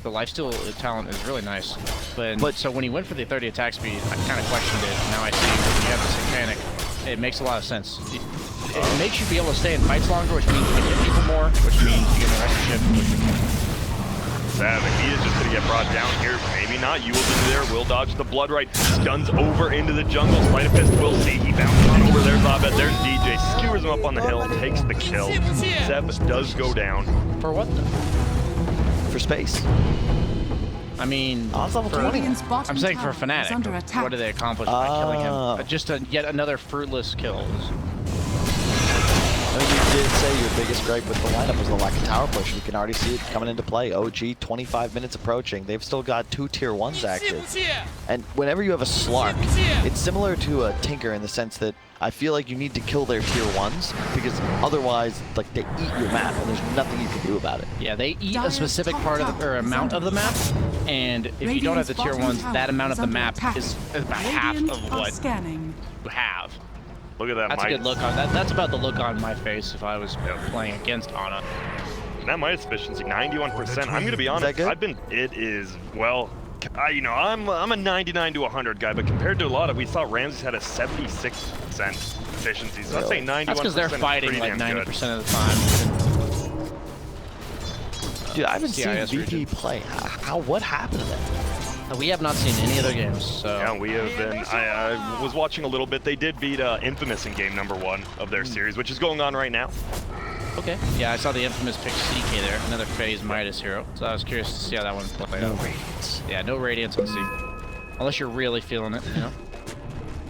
the lifesteal talent is really nice. But so when he went for the 30 attack speed, I kind of questioned it. Now I see when you have the satanic, it makes a lot of sense. It makes you be able to stay in fights longer, which means you can hit people more, which means you can arrest shift, Savik, he is just gonna get brought down here. Maybe not. Yules into there. Will dodge the blood right. Stuns over into the jungle. Sleight of fist. Will see. He bounces on over. There's Abed. There's DJ. Skewers him up on the hill and takes the kill. Seb does go down. For what? For space. I mean, Oh, it's level 20. Radiant's bottom I'm saying for tower is under Fnatic. attack. What do they accomplish by killing him? Just yet another fruitless kill. I mean, you did say your biggest gripe with the lineup was the lack of tower push. You can already see it coming into play. OG, 25 minutes approaching. They've still got 2 tier 1s active. And whenever you have a Slark, it's similar to a Tinker in the sense that I feel like you need to kill their tier 1s because otherwise, like, they eat your map and there's nothing you can do about it. Yeah, they eat a specific part of the, or amount of the map, and if you don't have the tier 1s, that amount of the map is about half of what you have. Look at that. That's Midas. a good look on that. That's about the look on my face if I was playing against Ana. That Midas efficiency, 91%. I'm gonna be honest. It is, well, I'm a 99 to 100 guy, but compared to a lot of, we saw Ramses had a 76% efficiency. So I'd say 91%. That's because they're fighting like 90% of the time. Dude, I haven't seen CIS VP region. play. What happened to them? We have not seen any other games, so... Yeah, we have been. I was watching a little bit. They did beat Infamous in game number 1 of their series, which is going on right now. Okay. Yeah, I saw the Infamous pick CK there, another phase Midas hero. So I was curious to see how that one played out. Radiance. Yeah, no Radiance on C. Unless you're really feeling it, you know?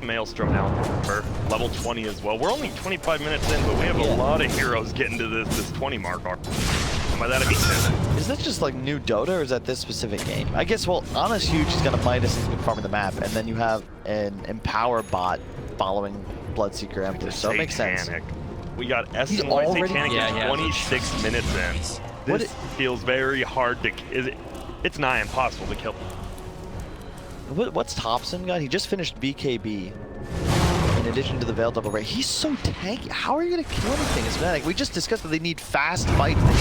Maelstrom now for level 20 as well. We're only 25 minutes in, but we have a lot of heroes getting to this 20 mark. By that I mean 10. Is that just like new Dota or is that this specific game? I guess, well, Ana's huge. He's got a Midas. He's been farming the map. And then you have an Empower bot following Bloodseeker Emperor. So it makes sense. We got He's SNY already- Satanic Yeah, 26 minutes in. This feels very hard to... It's nigh impossible to kill. What's Thompson got? He just finished BKB. In addition to the Veil Double Ray. He's so tanky. How are you going to kill anything as Fnatic? We just discussed that they need fast fights. They need We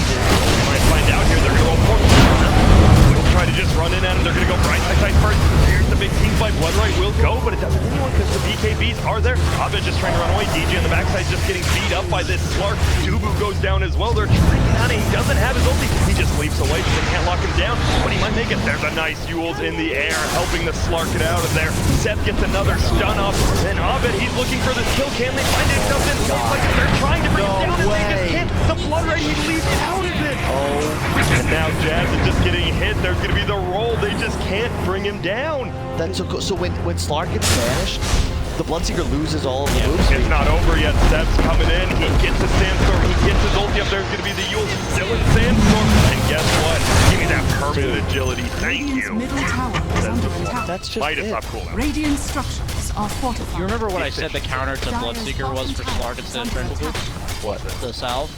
might find out here. They're going to go for it. try to just run in at him. They're going to go right side first. Here's the big team fight. Bloodright will go, but it doesn't anyone because the BKBs are there. Abed just trying to run away. DJ on the backside just getting beat up by this Slark. Dubu goes down as well. They're tricking on him. He doesn't have his ulti. He just leaps away because they can't lock him down, but he might make it. There's a nice Yules in the air, helping the Slark get out of there. Seth gets another stun off, and Abed, he's looking for this kill. Can they find it? Doesn't look like it. They're trying to bring him down, and they just can't. The Bloodright, he leaps out of it. Oh, and now Jazz is just getting hit. There's going to be the roll. They just can't bring him down. That's so cool. So when Slark gets banished, the Bloodseeker loses all of the moves. It's not over yet. Seb's coming in. He gets the Sandstorm. He gets his ulti up. There's going to be the Yule still in Sandstorm. And guess what? Give me that permanent agility. Thank Radiant's you. middle tower is under attack. That's just Midas it. up cool now. Radiant structures are fortified. You remember what I said the counter to Bloodseeker was for Slark instead of Trinity? What? The salve?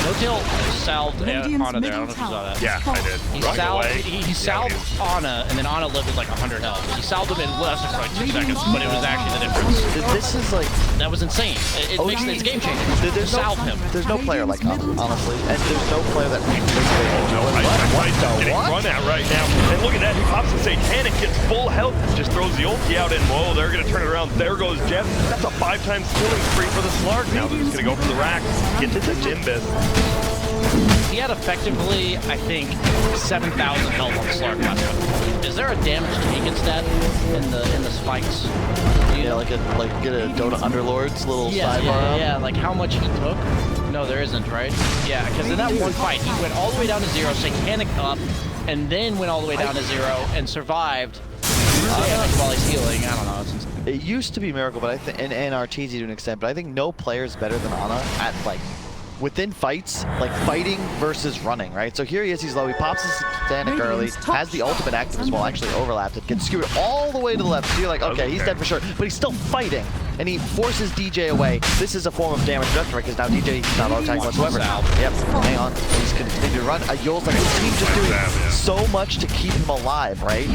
No-tail salved Radiant's Ana there. I don't know middle if you saw that. Yeah, I did. He Right salved, away. he salved Ana, and then Ana lived with like 100 health. He salved him in less than like 2 seconds, but it was actually the difference. This is like, That was insane. It makes it's game changing. there's no, Salve him. there's no player like Ana, honestly, and there's no player that What getting what? run at right now. And look at that, he pops the Satanic, gets full health, just throws the ulti out, and whoa, they're gonna turn it around. There goes Jeff. That's a 5-time killing spree for the Slark. Now they're just gonna go for the rack, get to the Nimbus. He had effectively, I think, 7,000 health on the Slark last time. Is there a damage taken stat in the spikes? Yeah, like get a Dota Underlords little sidebar. Yeah, like how much he took? No, there isn't, right? Yeah, because in that one fight, he went all the way down to 0, Satanic up, and then went all the way down to 0 and survived while he's healing. I don't know. It's insane. It used to be Miracle, but I think, and Arteezy to an extent, but I think no player is better than Ana at like within fights, like fighting versus running, right? So here he is, he's low, he pops his Satanic early, has the ultimate active as well, actually overlapped it, gets skewered all the way to the left, so you're like, okay, he's dead for sure, but he's still fighting, and he forces DJ away. This is a form of damage reduction, right? Because now DJ, he's not auto-attacking whatsoever. Yep, hang on, he's continuing to run. Yule's like, his team just doing so much to keep him alive, right?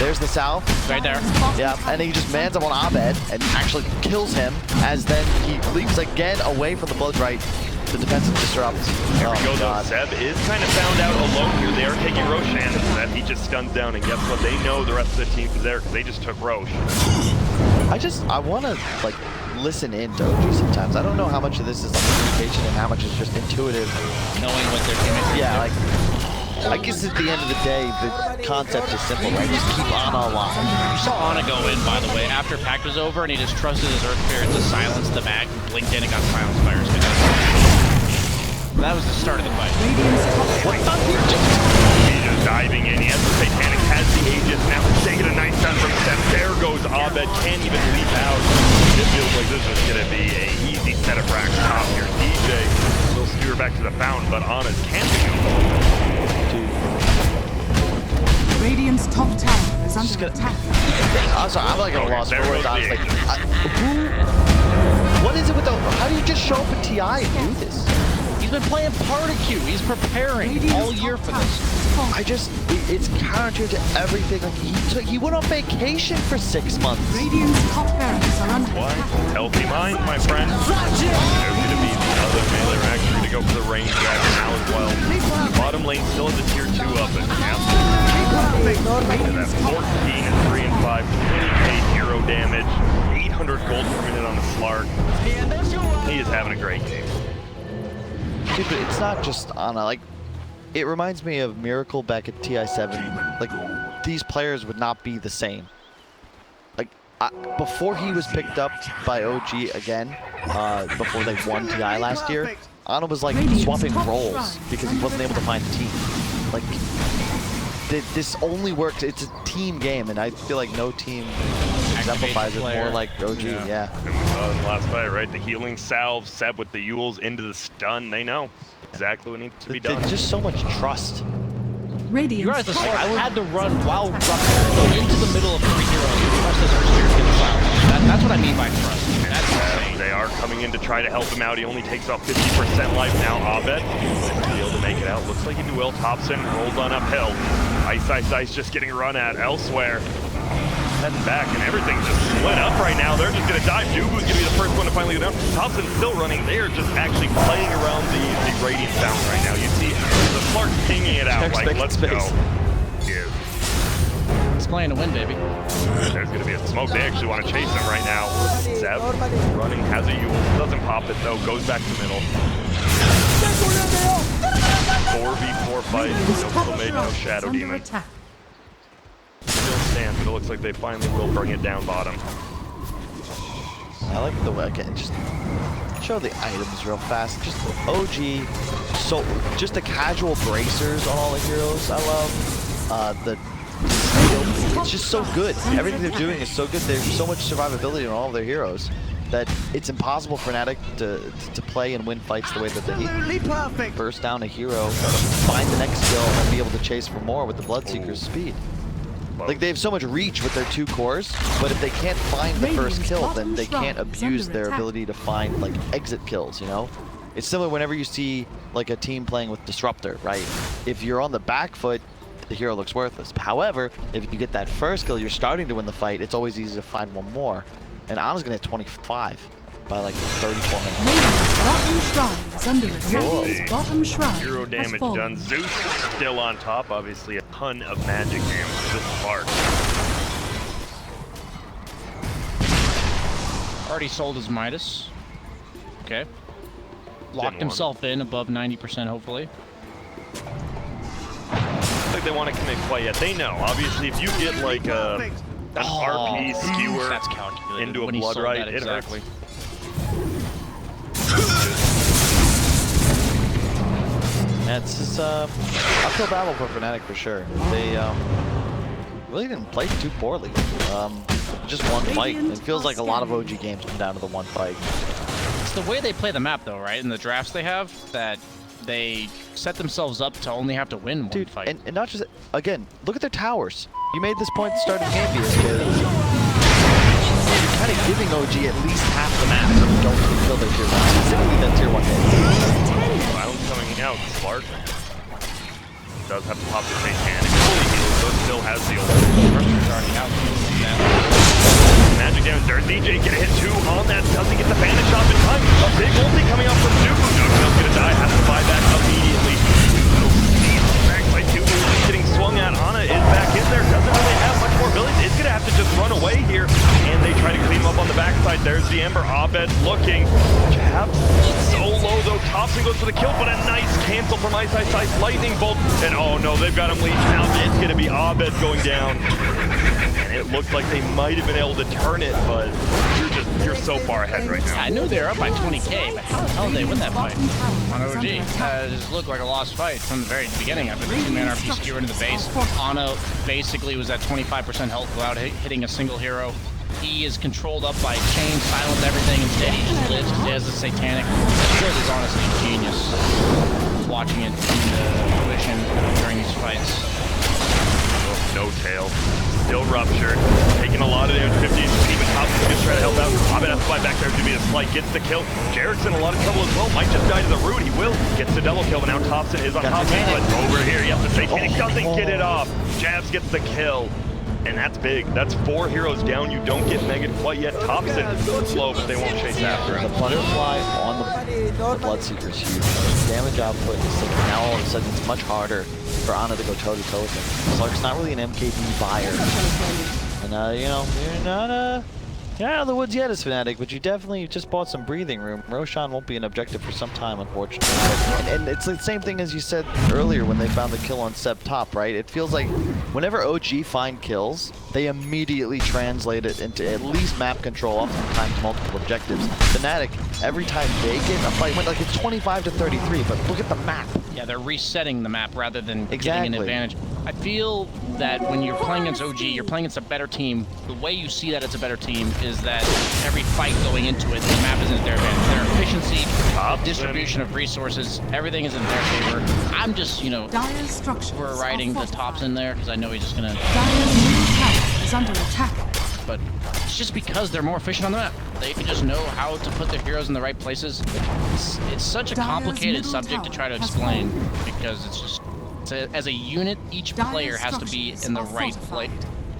There's the South. Right there. Yeah, and he just mans up on Abed and actually kills him, as then he leaps again away from the Bloodright. The defensive disrupts. There we go, though. Seb is kind of found out alone here. They are taking Roshan, and Seb, he just stuns down, and guess what? They know the rest of the team is there because they just took Rosh. I want to, like, listen in to OG sometimes. I don't know how much of this is like communication and how much is just intuitive. Knowing what their teammates are Yeah, doing. like, I guess at the end of the day, the concept is simple, right? Just keep Ana alive. You saw Ana go in, by the way, after Pact was over, and he just trusted his Earth Spirit to silence the mag, blinked in and got silenced by Earth Spirit. That was the start of the fight. He's just diving in. Yes, the Satanic has the Aegis now. Taking a nice shot from Seb. There goes Abed. Can't even leap out. It feels like this is going to be an easy set of racks top here. DJ will steer back to the fountain, but Ana's camping him. Radiant's top tower is under attack. I'm sorry, I'm like at a loss for words, honestly. There What is it with the... How do you just show up at TI and do this? He's been playing Party-Q. He's preparing all year for this. I just... It's counter to everything. Like, he went on vacation for 6 months. Radiant's top barracks are under What? attack. Healthy mind, my friend. There's going to be the other melee rack. You're going to go for the range rack now as well. Bottom lane still has a tier 2 up and that 14 and 3 and 5, 20k hero damage, 800 gold per minute on the Slark. He is having a great game. Dude, but it's not just Ana. Like, it reminds me of Miracle back at TI7. Like, these players would not be the same. Like, before he was picked up by OG again, before they won TI last year, Ana was like swapping roles because he wasn't able to find a team. Like, this only works, it's a team game, and I feel like no team exemplifies it more like OG, yeah. And we saw in the last fight, right? The healing salve, Seb with the Yules into the stun. They know exactly what needs to be done. There's just so much trust. Radiant's You realize the Slark had to run while running into the middle of 3 heroes and trust his Earth Spirit to get the silence. That's what I mean by trust. That's insane. They are coming in to try to help him out. He only takes off 50% life now. Abed be able to make it out. Looks like he knew Will Thompson rolls on uphill. Ice just getting run at elsewhere. Heading back, and everything's just split up right now. They're just going to dive. Dubu's going to be the first one to finally go down. Thompson's still running. They are just actually playing around the Radiant Fountain right now. You see the Slark pinging it out like, let's go. Give. playing to win, baby. There's going to be a smoke. They actually want to chase him right now. Zeb running, has a Yule. Doesn't pop it, though. Goes back to middle. 4v4 fight. No made, no Shadow Demon. Still stands, but it looks like they finally will bring it down bottom. I like the way, again, just show the items real fast. Just OG, so just the casual bracers on all the heroes. I love the skill. It's just so good. Everything they're doing is so good. There's so much survivability on all of their heroes that it's impossible for Fnatic to play and win fights the way that they perfect. burst down a hero, find the next skill, and be able to chase for more with the Bloodseeker's speed. Like, they have so much reach with their 2 cores, but if they can't find the first kill, then they can't abuse their ability to find, like, exit kills, you know? It's similar whenever you see, like, a team playing with Disruptor, right? If you're on the back foot, the hero looks worthless. However, if you get that first kill, you're starting to win the fight, it's always easy to find one more. And Ana's gonna hit 25 by, like, 34 minutes. Bottom shrine. 0 damage done. Zeus still on top. Obviously, a ton of magic damage to this spark. Already sold his Midas. Okay. Locked himself in above 90%, hopefully. Looks like they want to commit quite yet. They know. Obviously, if you get like an RP skewer That's calculated. into a When he blood sold right, that, it exactly. hurts. Yeah, it's just uphill battle for Fnatic for sure. They really didn't play too poorly. Just one fight. It feels like a lot of OG games come down to the one fight. It's the way they play the map, though, right? In the drafts they have, that they set themselves up to only have to win one fight. And not just, again, look at their towers. You made this point at the start of the game, BSK. You're kind of giving OG at least half the map so you don't kill their tier 1. Specifically that tier 1 hit. Violence coming out. Spark does have to pop the Satanic. Fully healed, though still has the ult. Pressure's already out. Magic damage. There's DJ. Get a hit 2 on that. Doesn't get the Bandit shot in time. A big ulti coming out from Zuko. Zuko's gonna die. Has to buy back immediately. Back by 2. Getting swung at. Ana is back in there. Doesn't really have much more ability. It's gonna have to just run away here. And they try to clean him up on the backside. There's the Ember. Abed looking. Jab. So low though. Thompson goes for the kill, but a nice cancel from Ice Lightning Bolt. And oh no, they've got him leeching out. It's gonna be Abed going down. And it looked like they might have been able to turn it, but you're so far ahead right now. I knew they were up by 20k, but how the hell did they win that fight on OG? It just looked like a lost fight from the very beginning. After the 2-man RP skewer into the base, Ana basically was at 25% health without hitting a single hero. He is controlled up by chain, silence everything, instead he just lives because he has the Satanic. This is honestly genius, watching it come to fruition during these fights. No tail. Still ruptured. Taking a lot of damage. 50. Even Thompson gets trying to help out. Abed has to fly back there to be a slight. Gets the kill. Jarrett's in a lot of trouble as well. Might just die to the root. He will. Gets the double kill, but now Thompson is on top of him. But over here, yep, the Satanic doesn't get it off. Jabs gets the kill. And that's big. That's 4 heroes down. You don't get Megan quite yet. Thompson slow, but they won't chase after him. The butterfly on the Bloodseeker is huge. Damage output is like, now all of a sudden it's much harder for Ana to go toe-to-toe with him. Slark's not really an MKB buyer. And you know, you're not out of the woods yet as Fnatic, but you definitely just bought some breathing room. Roshan won't be an objective for some time, unfortunately. And it's the same thing as you said earlier when they found the kill on Seb top, right? It feels like whenever OG find kills, they immediately translate it into at least map control, oftentimes multiple objectives. Fnatic, every time they get a fight, like it's 25 to 33, but look at the map. Yeah, they're resetting the map rather than getting an advantage. I feel that when you're playing against OG, you're playing against a better team. The way you see that it's a better team is that every fight going into it, the map isn't their advantage. Their efficiency, distribution of resources, everything is in their favor. I'm just, you know, we're riding the tops in there because I know he's just gonna. Dire's middle tower is under attack. But it's just because they're more efficient on the map. They just know how to put their heroes in the right places. It's such a complicated subject to try to explain because it's just. As a unit, each player has to be in the right place,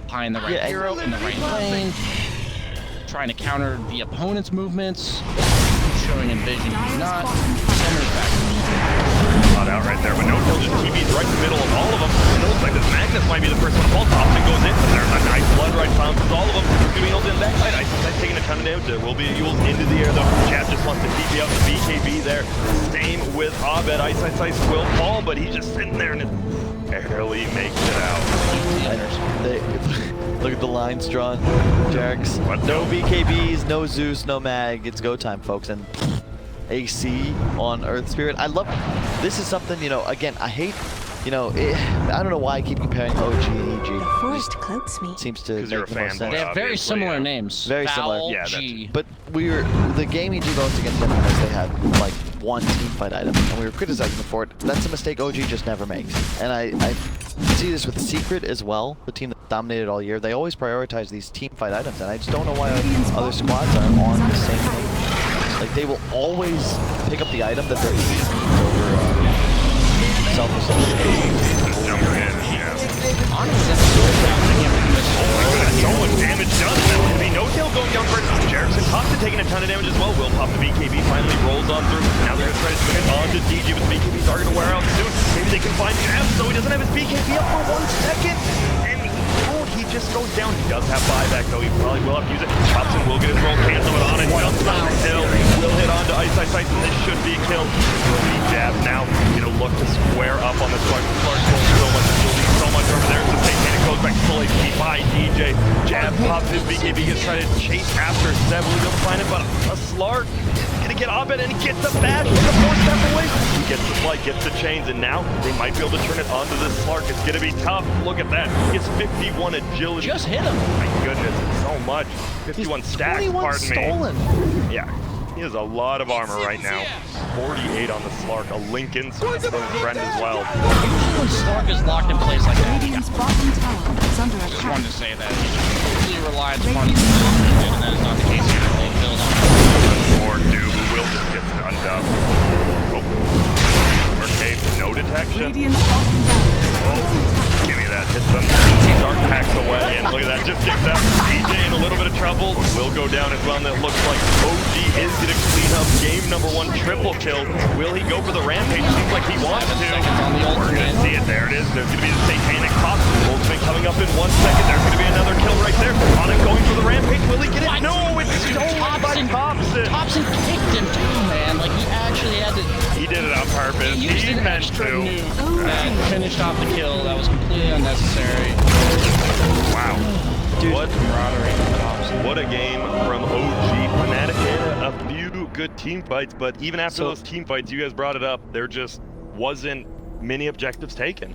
behind the right hero, in the right lane, trying to counter the opponent's movements, showing in vision, not so many factors. shot out right there, but no kill, just TB's right in the middle of all of them. And it looks like this Magnus might be the first one to fall. Thompson goes in, but there's a nice blood right, bounces all of them. Camille's in backside, Ice taking a ton of damage. There will be Yules into the air though. Jab just wants to TP out the BKB there. Same with Abed, Ice will fall, but he's just sitting there and it barely makes it out. Look at the lines drawn, Jarex. No BKBs, no Zeus, no Mag. It's go time, folks. And AC on Earth Spirit. I love this. Is something, you know, again, I hate, you know, I don't know why I keep comparing OG and EG. Forest cloaks me. Seems to make you're a the most fanboy. sense. They have very similar names. Very Foul, similar. Yeah, G. But the game EG lost against them because they had like one team fight item, and we were criticizing them for it. That's a mistake OG just never makes. And I see this with Secret as well, the team that dominated all year. They always prioritize these team fight items, and I just don't know why other squads are on the same page. Like, they will always pick up the item that they're using over self-assault. So much damage done. That would be no kill going down first. Jerickson Thompson taking a ton of damage as well. Will pop the BKB, finally rolls on through. Now they're going to try to swing it on to DG, but the BKBs are going to wear out soon. Maybe they can find Jab, so he doesn't have his BKB up for 1 second. And he just goes down. He does have buyback, though. He probably will have to use it. Thompson will get his roll, cancel it on it. Jumps on the hill. Will hit onto Ice, and this should be a kill. Will be Jab now. You know, look to square up on this Clark. Clark goes so much. So much over there. The Satanic goes back to full HP by DJ. Jab pops his BKB, gets trying to chase after Seb. Will he go find it, but a Slark gonna get Abed, and he gets the badge with the 4-step away. He gets the flight, gets the chains, and now they might be able to turn it onto this Slark. It's gonna be tough. Look at that. It's 51 agility. Just hit him. My goodness, so much. 51 stacks, pardon stolen. me. Yeah. He has a lot of armor right now. 48 on the Slark, a Lincoln friend as well. Usually when Slark is locked in place like that, Radiant's bottom tower is under Just attack. wanted to say that. He relies upon and that is not the case here. They build on Or Doob, who will just get stunned up. Oh. Arcade, no detection. Radiant's bottom tower. Give me that. Hit some dark hacks away, and look at that. Just gets that. DJ in a little bit of trouble. Will go down as well, and it looks like OG is going to clean up game #1 triple kill. Will he go for the rampage? Seems like he wants to. on the We're going to ultimate. see it. There it is. There's going to be the Satanic pop. Ultimate coming up in 1 second. There's going to be another kill right there. On it, going for the rampage. Will he get it? What? No, it's stolen by Thompson. Thompson kicked him too, man. Like, he actually had to. He did it on purpose. He used an meant extra to. nuke and finished off the kill. That was completely unnecessary. Wow. Dude. What a game from OG. Fnatic had a few good team fights, but even after those team fights, you guys brought it up, there just wasn't many objectives taken.